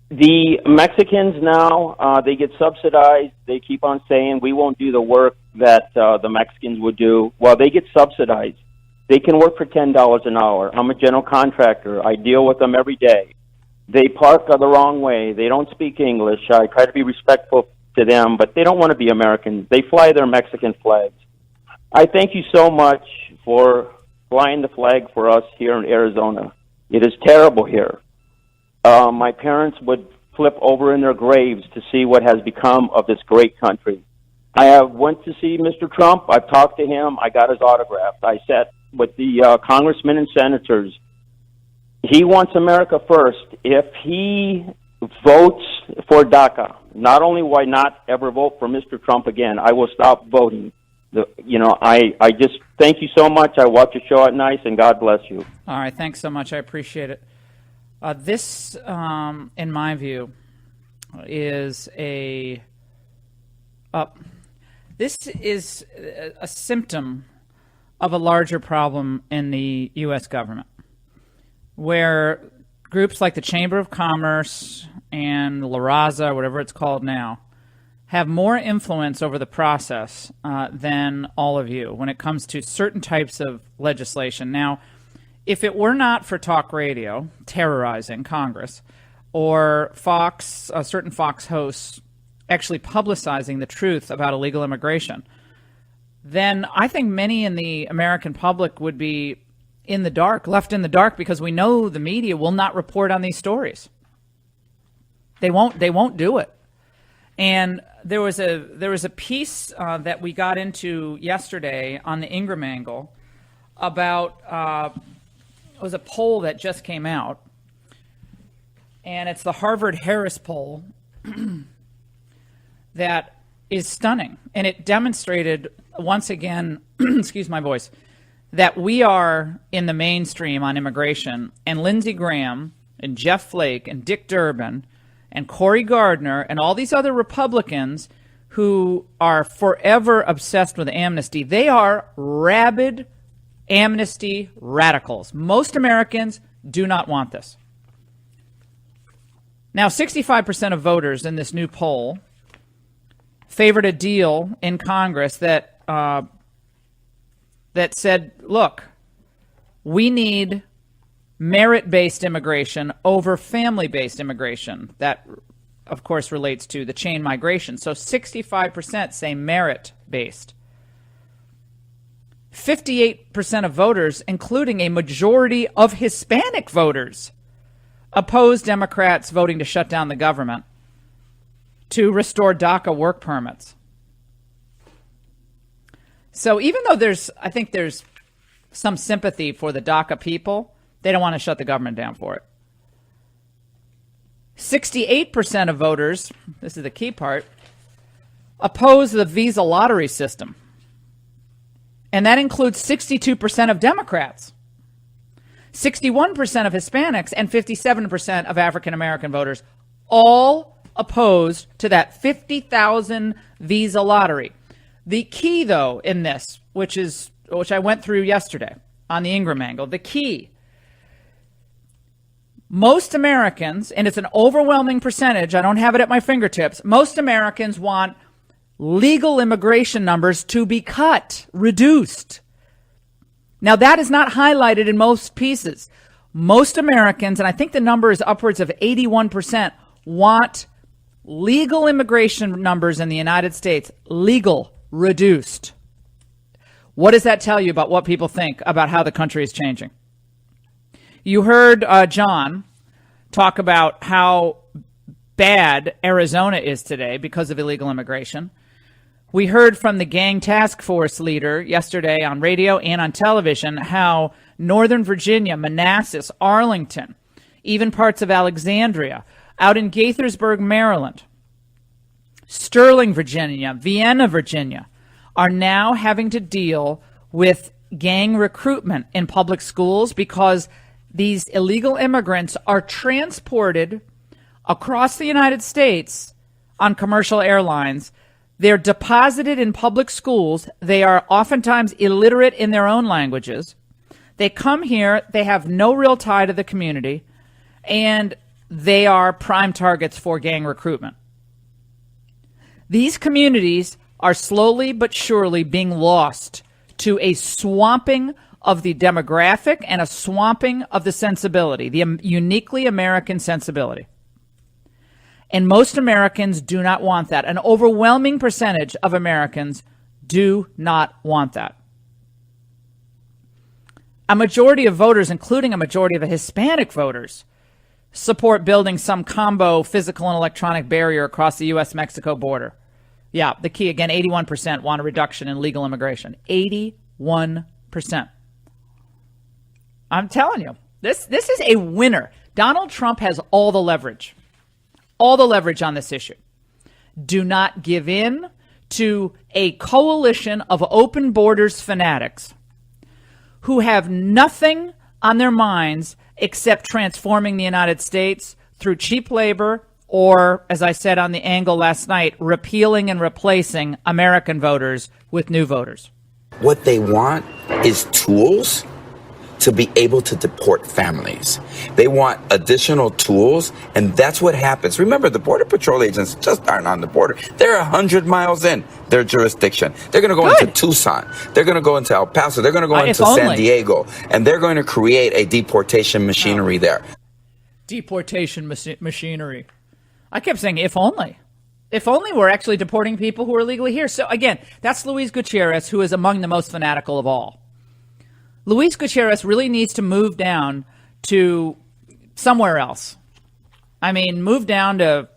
S19: The Mexicans now, they get subsidized. They keep on saying, we won't do the work that the Mexicans would do. Well, they get subsidized. They can work for $10 an hour. I'm a general contractor. I deal with them every day. They park the wrong way. They don't speak English. I try to be respectful to them, but they don't want to be Americans. They fly their Mexican flags. I thank you so much for flying the flag for us here in Arizona. It is terrible here. my parents would flip over in their graves to see what has become of this great country. I have went to see Mr. Trump. I've talked to him. I got his autograph. I sat with the congressmen and senators. He wants America first. If he votes for DACA, not only will I not ever vote for Mr. Trump again, I will stop voting. I just thank you so much. I watch your show at night, and God bless you.
S3: All right, thanks so much. I appreciate it. This, in my view, is a symptom of a larger problem in the U.S. government, where groups like the Chamber of Commerce and La Raza, whatever it's called now, have more influence over the process than all of you when it comes to certain types of legislation. Now, if it were not for talk radio terrorizing Congress or Fox, certain Fox hosts actually publicizing the truth about illegal immigration, then I think many in the American public would be in the dark, left in the dark, because we know the media will not report on these stories. They won't do it. And there was a piece that we got into yesterday on the Ingraham angle about it was a poll that just came out, and it's the Harvard-Harris poll that is stunning, and it demonstrated once again, excuse my voice, that we are in the mainstream on immigration, and Lindsey Graham and Jeff Flake and Dick Durbin and Cory Gardner and all these other Republicans who are forever obsessed with amnesty, they are rabid amnesty radicals. Most Americans do not want this. Now, 65% of voters in this new poll favored a deal in Congress that said, look, we need merit-based immigration over family-based immigration. That, of course, relates to the chain migration. So 65% say merit-based. 58% of voters, including a majority of Hispanic voters, oppose Democrats voting to shut down the government to restore DACA work permits. So even though I think there's some sympathy for the DACA people, they don't want to shut the government down for it. 68% of voters, this is the key part, oppose the visa lottery system. And that includes 62% of Democrats, 61% of Hispanics, and 57% of African American voters, all opposed to that 50,000 visa lottery. The key, though, in this, which I went through yesterday on the Ingraham angle, the key, most Americans, and it's an overwhelming percentage, I don't have it at my fingertips, most Americans want legal immigration numbers to be cut, reduced. Now, that is not highlighted in most pieces. Most Americans, and I think the number is upwards of 81%, want legal immigration numbers in the United States, legal, reduced. What does that tell you about what people think about how the country is changing? You heard John talk about how bad Arizona is today because of illegal immigration. We heard from the gang task force leader yesterday on radio and on television how Northern Virginia, Manassas, Arlington, even parts of Alexandria, out in Gaithersburg, Maryland, Sterling, Virginia, Vienna, Virginia, are now having to deal with gang recruitment in public schools because these illegal immigrants are transported across the United States on commercial airlines. They're deposited in public schools. They are oftentimes illiterate in their own languages. They come here. They have no real tie to the community, and they are prime targets for gang recruitment. These communities are slowly but surely being lost to a swamping of the demographic and a swamping of the sensibility, the uniquely American sensibility. And most Americans do not want that. An overwhelming percentage of Americans do not want that. A majority of voters, including a majority of the Hispanic voters, support building some combo physical and electronic barrier across the U.S.-Mexico border. Yeah, the key, again, 81% want a reduction in legal immigration. 81%. I'm telling you, this is a winner. Donald Trump has all the leverage on this issue. Do not give in to a coalition of open borders fanatics who have nothing on their minds except transforming the United States through cheap labor or, as I said on the angle last night, repealing and replacing American voters with new voters.
S20: What they want is tools to be able to deport families. They want additional tools, and that's what happens. Remember, the Border Patrol agents just aren't on the border. They're 100 miles in their jurisdiction. They're going to go into Tucson. They're going to go into El Paso. They're going to go into San Diego, and they're going to create a deportation machinery there.
S3: Deportation machinery. I kept saying, if only. If only we're actually deporting people who are legally here. So, again, that's Luis Gutierrez, who is among the most fanatical of all. Luis Gutierrez really needs to move down to somewhere else. I mean, move down to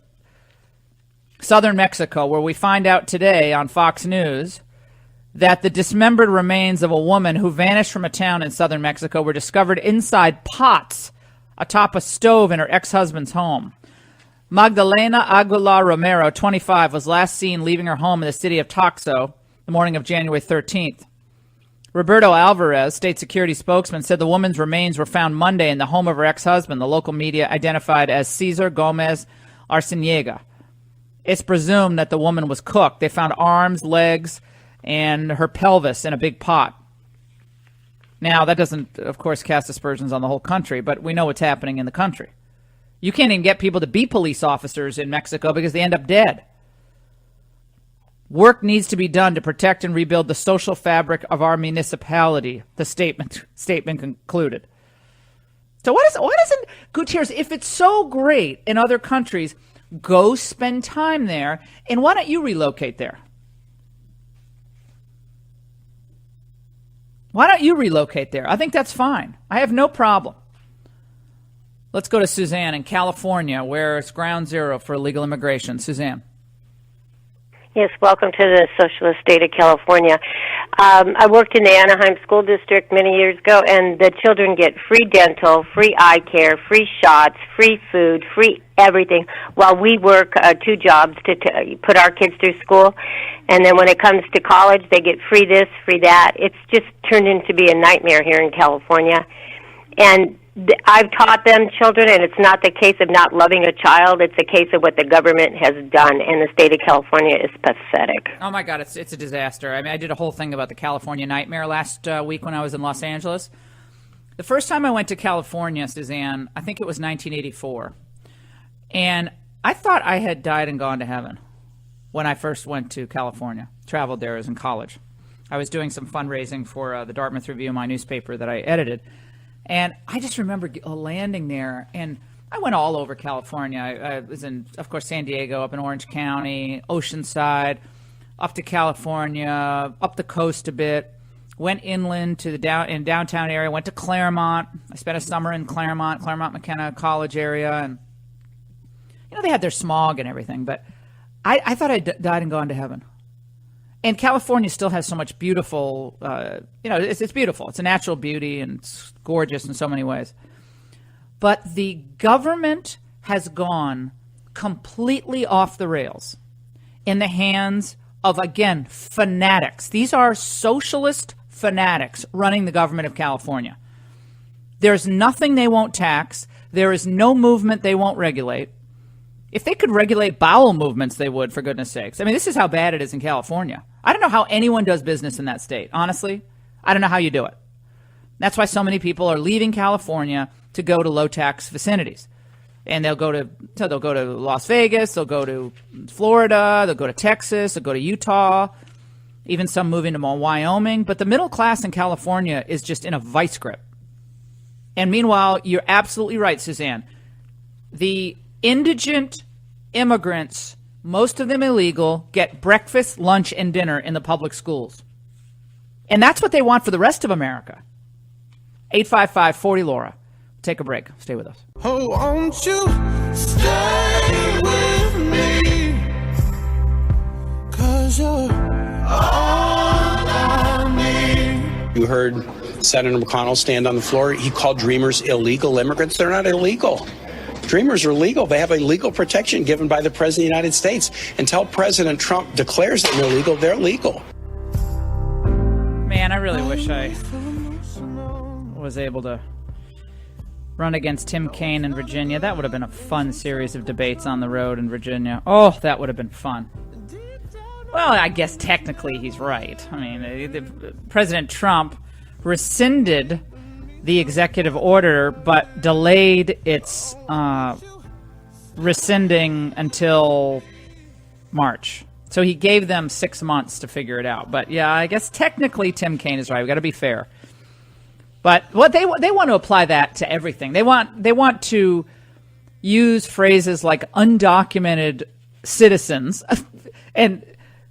S3: southern Mexico, where we find out today on Fox News that the dismembered remains of a woman who vanished from a town in southern Mexico were discovered inside pots atop a stove in her ex-husband's home. Magdalena Aguilar Romero, 25, was last seen leaving her home in the city of Toxo the morning of January 13th. Roberto Alvarez, state security spokesman, said the woman's remains were found Monday in the home of her ex-husband, the local media identified as Cesar Gomez Arciniega. It's presumed that the woman was cooked. They found arms, legs, and her pelvis in a big pot. Now, that doesn't, of course, cast aspersions on the whole country, but we know what's happening in the country. You can't even get people to be police officers in Mexico because they end up dead. Work needs to be done to protect and rebuild the social fabric of our municipality, the statement concluded. So why doesn't Gutierrez, if it's so great in other countries, go spend time there, and why don't you relocate there? Why don't you relocate there? I think that's fine. I have no problem. Let's go to Suzanne in California, where it's ground zero for illegal immigration. Suzanne.
S21: Yes, welcome to the socialist state of California. I worked in the Anaheim School District many years ago, and the children get free dental, free eye care, free shots, free food, free everything, while we work 2 jobs to put our kids through school. And then when it comes to college, they get free this, free that. It's just turned into be a nightmare here in California. And I've taught them children, and it's not the case of not loving a child. It's a case of what the government has done, and the state of California is pathetic.
S3: Oh, my God, it's a disaster. I mean, I did a whole thing about the California nightmare last week when I was in Los Angeles. The first time I went to California, Suzanne, I think it was 1984. And I thought I had died and gone to heaven when I first went to California, traveled there as in college. I was doing some fundraising for the Dartmouth Review, my newspaper that I edited. And I just remember landing there, and I went all over California. I was in, of course, San Diego, up in Orange County, Oceanside, up to California, up the coast a bit, went inland to the downtown area, went to Claremont. I spent a summer in Claremont McKenna College area, and they had their smog and everything, but I thought I died and gone to heaven. And California still has so much beautiful, it's beautiful. It's a natural beauty, and it's gorgeous in so many ways. But the government has gone completely off the rails in the hands of, again, fanatics. These are socialist fanatics running the government of California. There's nothing they won't tax. There is no movement they won't regulate. If they could regulate bowel movements, they would, for goodness sakes. I mean, this is how bad it is in California. I don't know how anyone does business in that state. Honestly, I don't know how you do it. That's why so many people are leaving California to go to low-tax vicinities. And they'll go to Las Vegas, they'll go to Florida, they'll go to Texas, they'll go to Utah, even some moving to Wyoming. But the middle class in California is just in a vice grip. And meanwhile, you're absolutely right, Suzanne. The indigent immigrants, most of them illegal, get breakfast, lunch, and dinner in the public schools. And that's what they want for the rest of America. 855-40-LAURA. take a break. Stay with us.
S4: Oh, won't you stay with me? 'Cause you're all I need.
S1: You heard Senator McConnell stand on the floor. He called Dreamers illegal immigrants. They're not illegal. Dreamers are legal. They have a legal protection given by the President of the United States. Until President Trump declares them illegal, they're legal.
S3: Man, I really wish I was able to run against Tim Kaine in Virginia. That would have been a fun series of debates on the road in Virginia. Oh, that would have been fun. Well, I guess technically he's right. I mean, President Trump rescinded the executive order, but delayed its rescinding until March. So he gave them 6 months to figure it out. But yeah, I guess technically Tim Kaine is right. We've got to be fair. But what they want to apply that to everything. They want to use phrases like undocumented citizens. And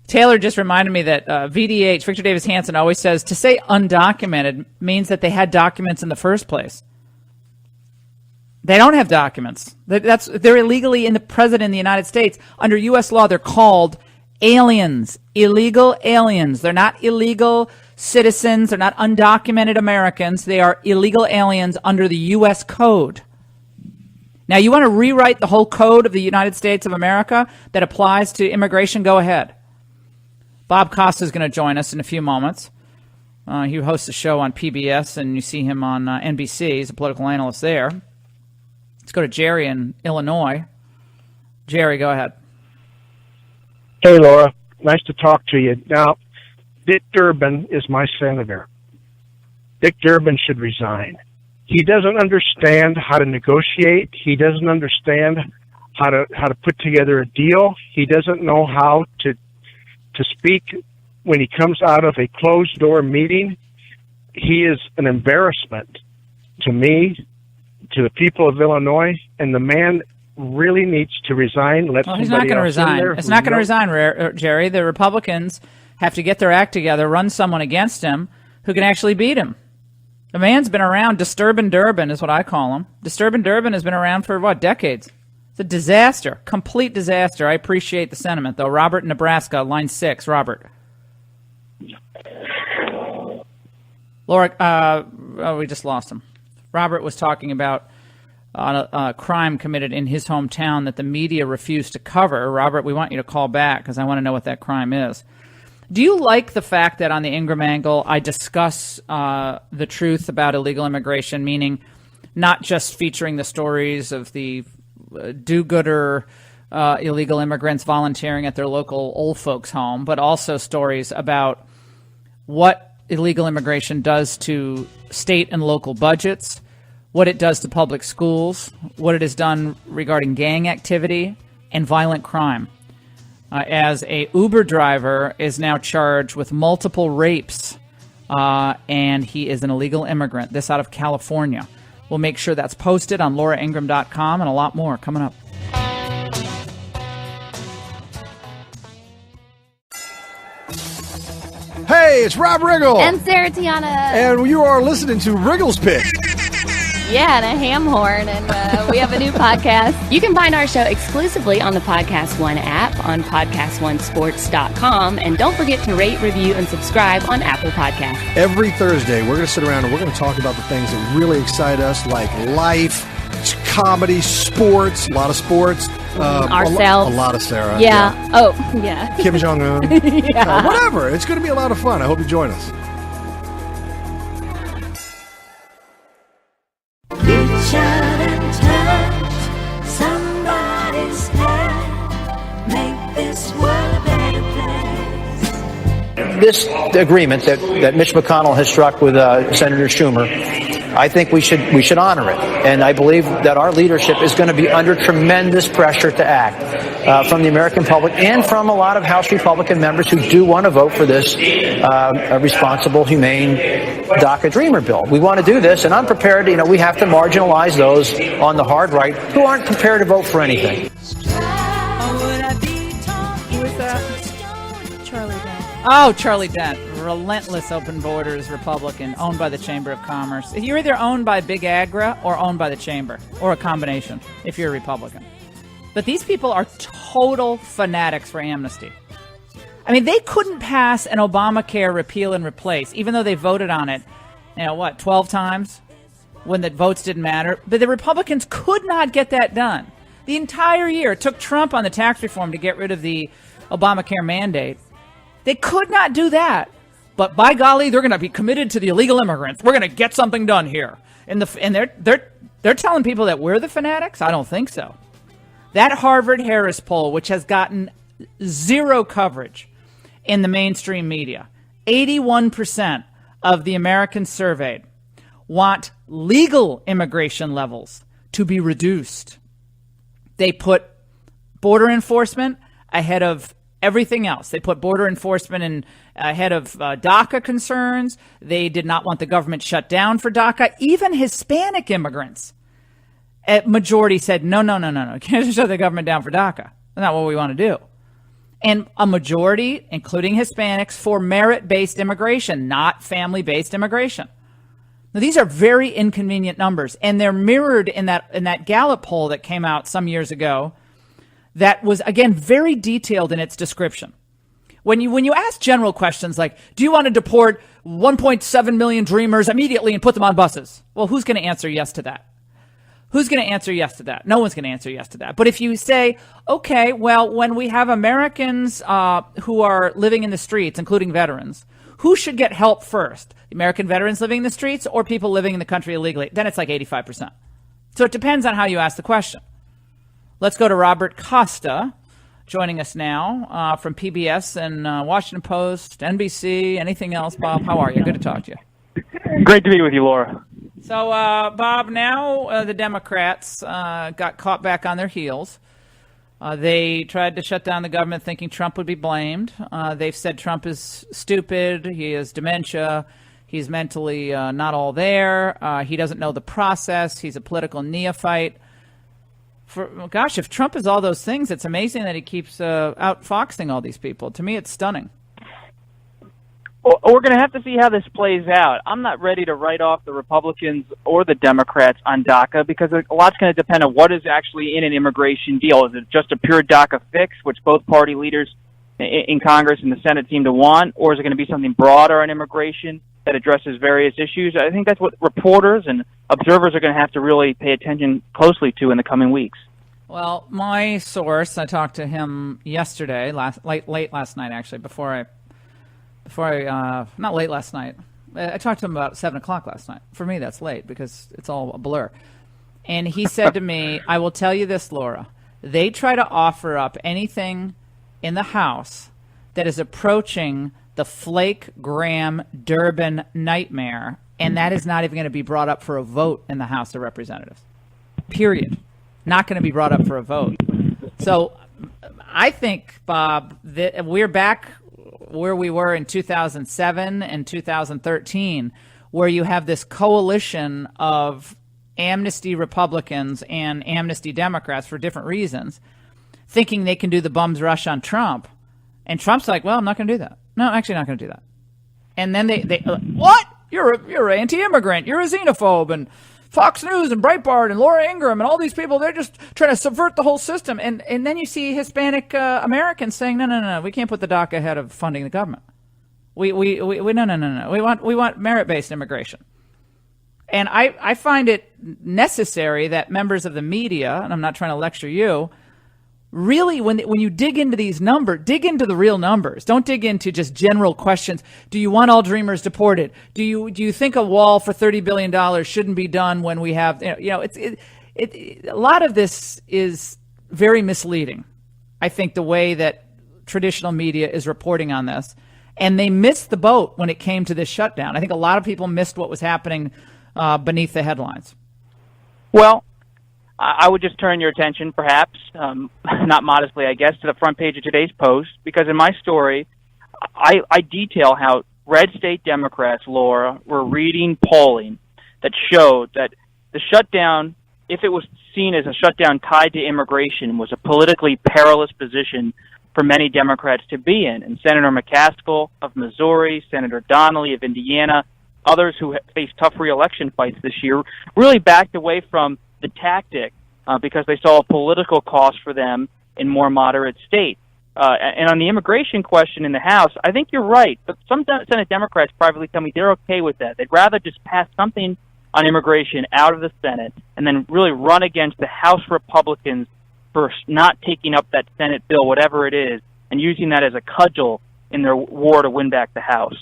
S3: Taylor just reminded me that VDH, Victor Davis Hanson, always says to say undocumented means that they had documents in the first place. They don't have documents. They're illegally present in the United States. Under U.S. law, they're called aliens, illegal aliens. They're not illegal citizens. They're not undocumented Americans. They are illegal aliens under the U.S. Code. Now, you want to rewrite the whole code of the United States of America that applies to immigration? Go ahead. Bob Costa is going to join us in a few moments. He hosts a show on PBS, and you see him on NBC. He's a political analyst there. Let's go to Jerry in Illinois. Jerry, go ahead.
S22: Hey, Laura. Nice to talk to you. Now, Dick Durbin is my senator. Dick Durbin should resign. He doesn't understand how to negotiate. He doesn't understand how to put together a deal. He doesn't know how to speak when he comes out of a closed-door meeting. He is an embarrassment to me, to the people of Illinois, and the man really needs to resign.
S3: Well, he's not going to resign. It's not going to resign, Jerry. The Republicans have to get their act together, run someone against him who can actually beat him. The man's been around. Disturbin' Durbin is what I call him. Disturbin' Durbin has been around for, decades? It's a disaster, complete disaster. I appreciate the sentiment, though. Robert in Nebraska, line 6. Robert. Laura, we just lost him. Robert was talking about a crime committed in his hometown that the media refused to cover. Robert, we want you to call back because I want to know what that crime is. Do you like the fact that on the Ingraham angle I discuss the truth about illegal immigration, meaning not just featuring the stories of the do-gooder illegal immigrants volunteering at their local old folks' home, but also stories about what illegal immigration does to state and local budgets, what it does to public schools, what it has done regarding gang activity and violent crime. As a Uber driver is now charged with multiple rapes, and he is an illegal immigrant, this out of California. We'll make sure that's posted on lauraingraham.com and a lot more coming up.
S23: Hey, it's Rob Riggle.
S24: And Sarah Tiana.
S23: And you are listening to Riggle's Pit.
S24: Yeah, and a ham horn, and we have a new podcast. You can find our show exclusively on the Podcast One app, on PodcastOneSports.com, and don't forget to rate, review, and subscribe on Apple Podcasts.
S23: Every Thursday, we're going to sit around and we're going to talk about the things that really excite us, like life, comedy, sports, a lot of sports.
S24: Ourselves.
S23: A lot of Sarah.
S24: Yeah. Oh, yeah.
S23: Kim Jong-un.
S24: Yeah.
S23: Whatever. It's going to be a lot of fun. I hope you join us.
S4: Reach out and touch somebody's hand. Make this world a better place.
S25: This agreement that Mitch McConnell has struck with Senator Schumer, I think we should honor it. And I believe that our leadership is going to be under tremendous pressure to act from the American public and from a lot of House Republican members who do want to vote for this responsible, humane DACA Dreamer bill. We want to do this, and I'm prepared. We have to marginalize those on the hard right who aren't prepared to vote for anything.
S3: Charlie Dent. Oh, Charlie Dent. relentless open borders Republican owned by the Chamber of Commerce. You're either owned by Big Agra or owned by the Chamber, or a combination if you're a Republican. But these people are total fanatics for amnesty. I mean, they couldn't pass an Obamacare repeal and replace, even though they voted on it, 12 times when the votes didn't matter. But the Republicans could not get that done. The entire year. It took Trump on the tax reform to get rid of the Obamacare mandate. They could not do that. But by golly, they're going to be committed to the illegal immigrants. We're going to get something done here. And they're telling people that we're the fanatics? I don't think so. That Harvard-Harris poll, which has gotten zero coverage in the mainstream media, 81% of the Americans surveyed want legal immigration levels to be reduced. They put border enforcement ahead of everything else. They put border enforcement ahead of DACA concerns. They did not want the government shut down for DACA. Even Hispanic immigrants, a majority said, no. You can't just shut the government down for DACA. That's not what we want to do. And a majority, including Hispanics, for merit-based immigration, not family-based immigration. Now, these are very inconvenient numbers, and they're mirrored in that Gallup poll that came out some years ago that was, again, very detailed in its description. When you ask general questions like, do you want to deport 1.7 million Dreamers immediately and put them on buses? Well, who's going to answer yes to that? Who's going to answer yes to that? No one's going to answer yes to that. But if you say, okay, well, when we have Americans who are living in the streets, including veterans, who should get help first? The American veterans living in the streets or people living in the country illegally? Then it's like 85%. So it depends on how you ask the question. Let's go to Robert Costa, joining us now from PBS and Washington Post, NBC, anything else. Bob, how are you? Good to talk to you.
S2: Great to be with you, Laura.
S3: So, Bob, now the Democrats got caught back on their heels. They tried to shut down the government thinking Trump would be blamed. They've said Trump is stupid. He has dementia. He's mentally not all there. He doesn't know the process. He's a political neophyte. Gosh, if Trump is all those things, it's amazing that he keeps outfoxing all these people. To me, it's stunning.
S2: Well, we're going to have to see how this plays out. I'm not ready to write off the Republicans or the Democrats on DACA because a lot's going to depend on what is actually in an immigration deal. Is it just a pure DACA fix, which both party leaders in Congress and the Senate seem to want, or is it going to be something broader on immigration that addresses various issues? I think that's what reporters and observers are going to have to really pay attention closely to in the coming weeks.
S3: Well, my source, I talked to him yesterday, late last night, actually, not late last night. I talked to him about 7 o'clock last night. For me, that's late because it's all a blur. And he said to me, I will tell you this, Laura. They try to offer up anything in the House that is approaching the Flake, Graham, Durbin nightmare, and that is not even going to be brought up for a vote in the House of Representatives. Period. Not going to be brought up for a vote. So I think, Bob, that we're back where we were in 2007 and 2013, where you have this coalition of amnesty Republicans and amnesty Democrats for different reasons, thinking they can do the bums rush on Trump. And Trump's like, well, I'm not going to do that. No, I'm actually not going to do that. And then they what? You're anti-immigrant. You're a xenophobe. And Fox News and Breitbart and Laura Ingraham and all these people, they're just trying to subvert the whole system. And then you see Hispanic Americans saying, no, we can't put the DACA ahead of funding the government. No. We want merit-based immigration. And I find it necessary that members of the media, and I'm not trying to lecture you, really, when you dig into these numbers, dig into the real numbers. Don't dig into just general questions. Do you want all Dreamers deported? Do you think a wall for $30 billion shouldn't be done when we have, a lot of this is very misleading. I think the way that traditional media is reporting on this, and they missed the boat when it came to this shutdown. I think a lot of people missed what was happening beneath the headlines.
S2: Well, I would just turn your attention, perhaps, not modestly, I guess, to the front page of today's Post, because in my story, I detail how red state Democrats, Laura, were reading polling that showed that the shutdown, if it was seen as a shutdown tied to immigration, was a politically perilous position for many Democrats to be in. And Senator McCaskill of Missouri, Senator Donnelly of Indiana, others who faced tough re-election fights this year, really backed away from the tactic because they saw a political cost for them in more moderate states. And on the immigration question in the House, I think you're right. But some Senate Democrats privately tell me they're okay with that. They'd rather just pass something on immigration out of the Senate and then really run against the House Republicans for not taking up that Senate bill, whatever it is, and using that as a cudgel in their war to win back the House.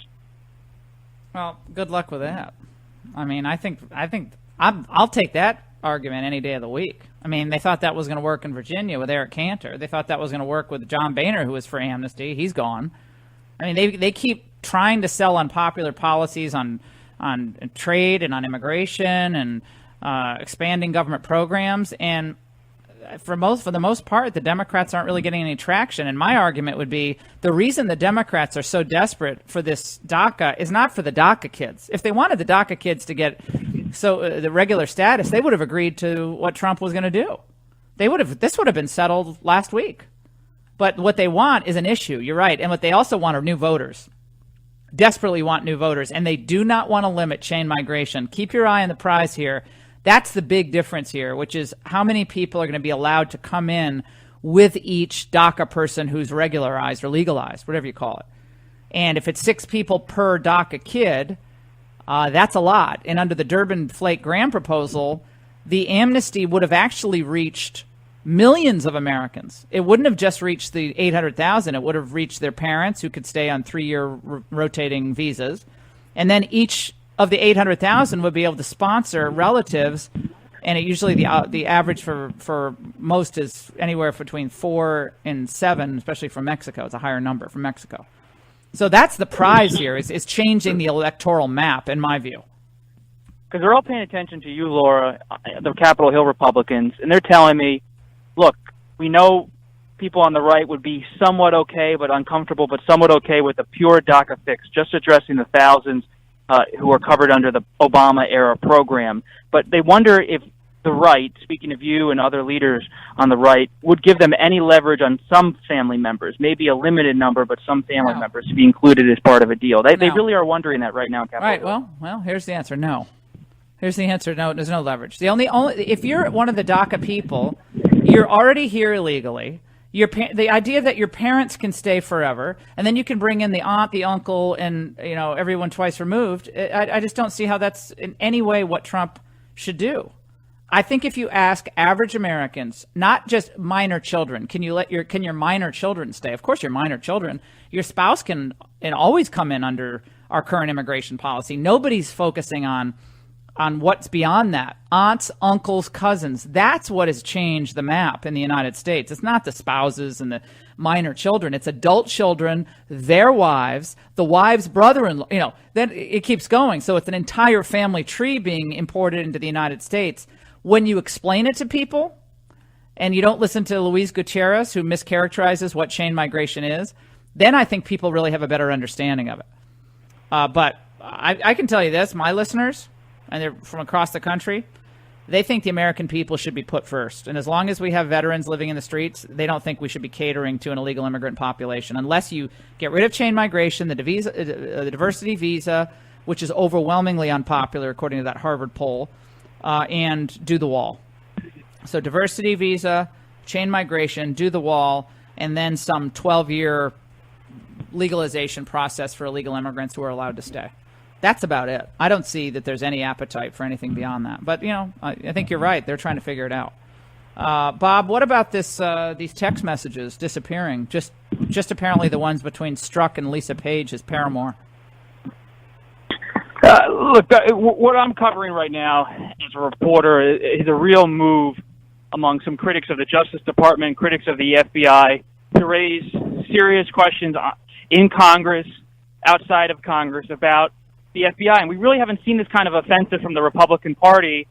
S3: Well, good luck with that. I mean, I think I'll take that argument any day of the week. I mean, they thought that was going to work in Virginia with Eric Cantor. They thought that was going to work with John Boehner, who was for amnesty. He's gone. I mean, they keep trying to sell unpopular policies on trade and on immigration and expanding government programs, and for the most part, the Democrats aren't really getting any traction. And my argument would be the reason the Democrats are so desperate for this DACA is not for the DACA kids. If they wanted the DACA kids to get the regular status, they would have agreed to what Trump was going to do. This would have been settled last week. But what they want is an issue. You're right. And what they also want are new voters. Desperately want new voters. And they do not want to limit chain migration. Keep your eye on the prize here. That's the big difference here, which is how many people are going to be allowed to come in with each DACA person who's regularized or legalized, whatever you call it. And if it's 6 people per DACA kid, that's a lot. And under the Durbin-Flake-Graham proposal, the amnesty would have actually reached millions of Americans. It wouldn't have just reached the 800,000. It would have reached their parents who could stay on 3-year rotating visas. And then each of the 800,000 would be able to sponsor relatives, and it usually the average for most is anywhere between 4 and 7, especially from Mexico. It's a higher number from Mexico. So that's the prize here, is changing the electoral map, in my view.
S2: Because they're all paying attention to you, Laura, the Capitol Hill Republicans, and they're telling me, look, we know people on the right would be somewhat okay, but uncomfortable, but somewhat okay with a pure DACA fix, just addressing the thousands who are covered under the Obama-era program. But they wonder if the right, speaking of you and other leaders on the right, would give them any leverage on some family members, maybe a limited number, but some family members to be included as part of a deal. They really are wondering that right now, Capitol
S3: Right,
S2: Hill.
S3: well, here's the answer, no. Here's the answer, no, there's no leverage. The only if you're one of the DACA people, you're already here illegally. The idea that your parents can stay forever, and then you can bring in the aunt, the uncle, and everyone twice removed. I just don't see how that's in any way what Trump should do. I think if you ask average Americans, not just minor children, can your minor children stay? Of course, your minor children, your spouse can always come in under our current immigration policy. Nobody's focusing on what's beyond that. Aunts, uncles, cousins. That's what has changed the map in the United States. It's not the spouses and the minor children. It's adult children, their wives, the wives' brother-in-law. Then it keeps going. So it's an entire family tree being imported into the United States. When you explain it to people and you don't listen to Luis Gutierrez, who mischaracterizes what chain migration is, then I think people really have a better understanding of it. But I can tell you this, my listeners, and they're from across the country, they think the American people should be put first. And as long as we have veterans living in the streets, they don't think we should be catering to an illegal immigrant population unless you get rid of chain migration, the diversity visa, which is overwhelmingly unpopular according to that Harvard poll, and do the wall. So diversity visa, chain migration, do the wall, and then some 12-year legalization process for illegal immigrants who are allowed to stay. That's about it. I don't see that there's any appetite for anything beyond that. But, I think you're right. They're trying to figure it out. Bob, what about these text messages disappearing? Just apparently the ones between Strzok and Lisa Page, his paramour.
S2: Look, what I'm covering right now as a reporter is a real move among some critics of the Justice Department, critics of the FBI, to raise serious questions in Congress, outside of Congress, about the FBI. And we really haven't seen this kind of offensive from the Republican Party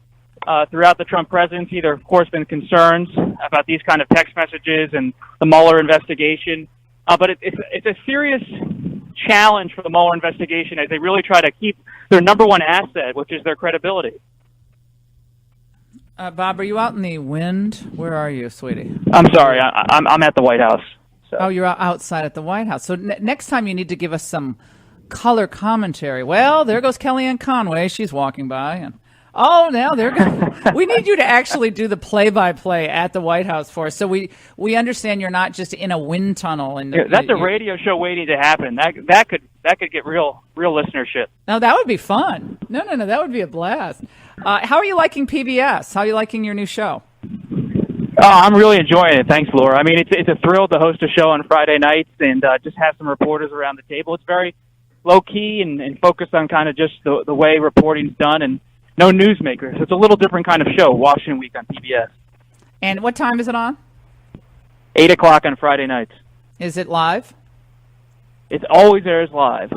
S2: throughout the Trump presidency. There have, of course, been concerns about these kind of text messages and the Mueller investigation. But it's a serious challenge for the Mueller investigation as they really try to keep their number one asset, which is their credibility.
S3: Bob, are you out in the wind? Where are you, sweetie?
S2: I'm sorry. I'm at the White House. So.
S3: Oh, you're outside at the White House. So next time you need to give us some color commentary. Well, there goes Kellyanne Conway. She's walking by. And oh, now they're going. We need you to actually do the play-by-play at the White House for us, so we understand you're not just in a wind tunnel. And
S2: that's a radio show waiting to happen. That could get real listenership.
S3: No, that would be fun. No, that would be a blast. How are you liking PBS? How are you liking your new show?
S2: Oh, I'm really enjoying it. Thanks, Laura. I mean, it's a thrill to host a show on Friday nights and just have some reporters around the table. It's very low-key and focused on kind of just the way reporting's done and no newsmakers. So it's a little different kind of show, Washington Week on PBS.
S3: And what time is it on?
S2: 8 o'clock on Friday nights.
S3: Is it live?
S2: It always airs live.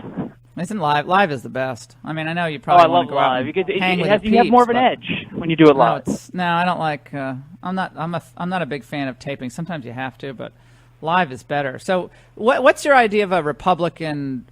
S3: Isn't live? Live is the best. I mean, I know you probably want to go out and hang with your peeps,
S2: you have more of an edge when you do it live.
S3: No, I don't like. I'm not a big fan of taping. Sometimes you have to, but live is better. So, what's your idea of a Republican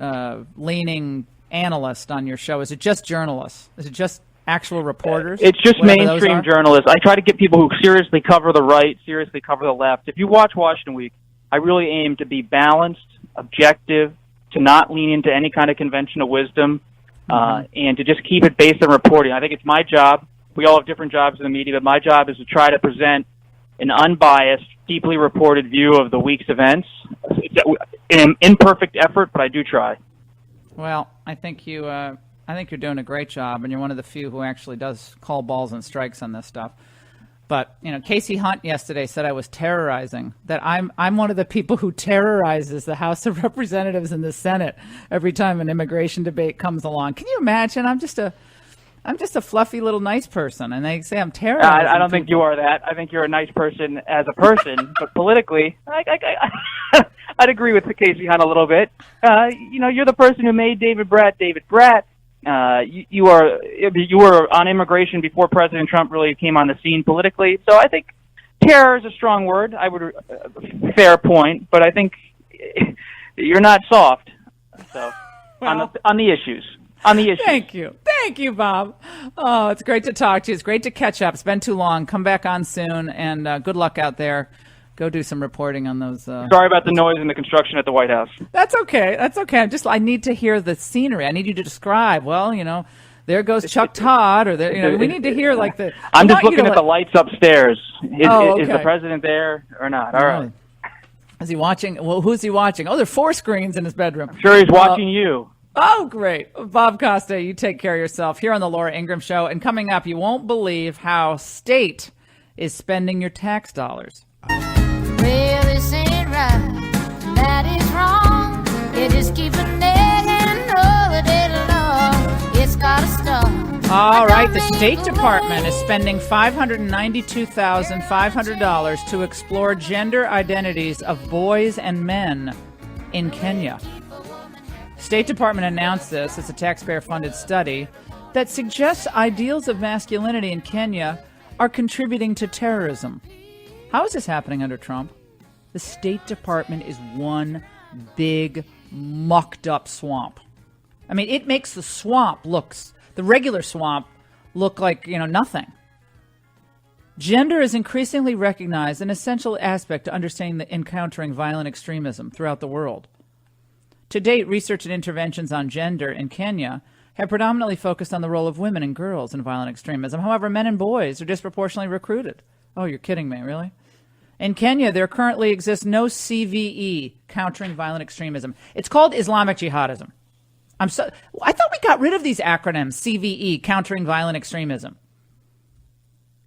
S3: leaning analyst on your show? Is it just journalists? Is it just actual reporters?
S2: It's just mainstream journalists. I try to get people who seriously cover the right, seriously cover the left. If you watch Washington Week, I really aim to be balanced, objective, to not lean into any kind of conventional wisdom, and to just keep it based on reporting. I think it's my job. We all have different jobs in the media, but my job is to try to present an unbiased, deeply reported view of the week's events. It's an imperfect effort, but I do try.
S3: Well, I think you're doing a great job, and you're one of the few who actually does call balls and strikes on this stuff. But, Casey Hunt yesterday said I was terrorizing, that I'm one of the people who terrorizes the House of Representatives and the Senate every time an immigration debate comes along. Can you imagine? I'm just a fluffy little nice person, and they say I'm terrorizing.
S2: I don't think you are that. I think you're a nice person as a person, but politically, I'd agree with Casey Hunt a little bit. You're the person who made David Bratt David Bratt. You were on immigration before President Trump really came on the scene politically. So I think terror is a strong word. Fair point, but I think you're not soft. So on the issues.
S3: Thank you, Bob. Oh, it's great to talk to you. It's great to catch up. It's been too long. Come back on soon, and good luck out there. Go do some reporting on those.
S2: Sorry about the noise and the construction at the White House.
S3: That's okay. I need to hear the scenery. I need you to describe. Well, there goes Chuck Todd, or we need to hear like the.
S2: I'm just looking at the lights upstairs.
S3: Is
S2: the president there or not? All right.
S3: Is he watching? Well, who's he watching? Oh, there are 4 screens in his bedroom.
S2: I'm sure he's watching you.
S3: Oh, great. Bob Costa, you take care of yourself here on the Laura Ingraham Show. And coming up, you won't believe how state is spending your tax dollars.
S6: Well, this ain't right, that is wrong. It is keeping nagging all day long. It's gotta stop.
S3: All right, the State Department is spending $592,500 to explore gender identities of boys and men in Kenya. State Department announced this as a taxpayer-funded study that suggests ideals of masculinity in Kenya are contributing to terrorism. How is this happening under Trump? The State Department is one big, mucked-up swamp. I mean, it makes the regular swamp look like, nothing. Gender is increasingly recognized an essential aspect to understanding and encountering violent extremism throughout the world. To date, research and interventions on gender in Kenya have predominantly focused on the role of women and girls in violent extremism. However, men and boys are disproportionately recruited. Oh, you're kidding me, really? In Kenya, there currently exists no CVE, countering violent extremism. It's called Islamic jihadism. I thought we got rid of these acronyms, CVE, countering violent extremism.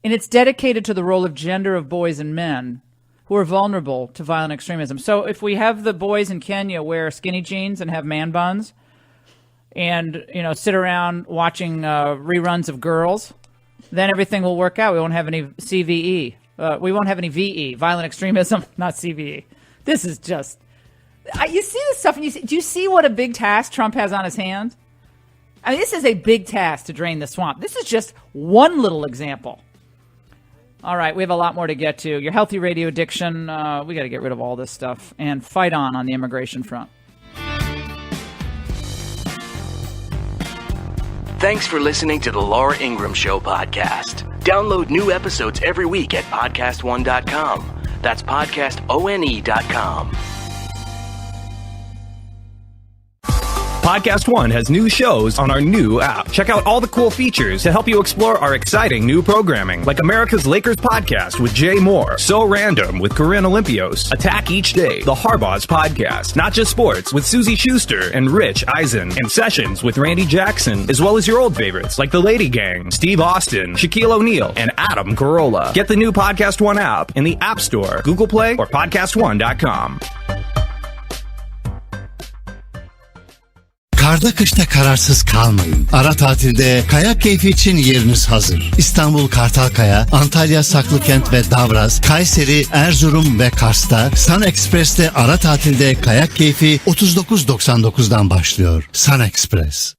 S3: And it's dedicated to the role of gender of boys and men who are vulnerable to violent extremism. So if we have the boys in Kenya wear skinny jeans and have man buns and, sit around watching reruns of Girls, then everything will work out. We won't have any CVE. We won't have any VE, violent extremism, not CVE. This is just... you see this stuff, and do you see what a big task Trump has on his hands? I mean, this is a big task to drain the swamp. This is just one little example. All right, we have a lot more to get to. Your healthy radio addiction, we got to get rid of all this stuff and fight on the immigration front.
S8: Thanks for listening to the Laura Ingraham Show podcast. Download new episodes every week at podcastone.com. That's podcastone.com.
S7: Podcast One has new shows on our new app. Check out all the cool features to help you explore our exciting new programming, like America's Lakers podcast with Jay Moore, So Random with Corinne Olympios, Attack Each Day, The Harbaugh's podcast, Not Just Sports with Susie Schuster and Rich Eisen, and Sessions with Randy Jackson, as well as your old favorites like The Lady Gang, Steve Austin, Shaquille O'Neal, and Adam Carolla. Get the new Podcast One app in the App Store, Google Play, or podcastone.com.
S9: Karda kışta kararsız kalmayın. Ara tatilde kayak keyfi için yeriniz hazır. İstanbul Kartalkaya, Antalya Saklıkent ve Davraz, Kayseri, Erzurum ve Kars'ta Sun Express'te ara tatilde kayak keyfi 39.99'dan başlıyor. Sun Express.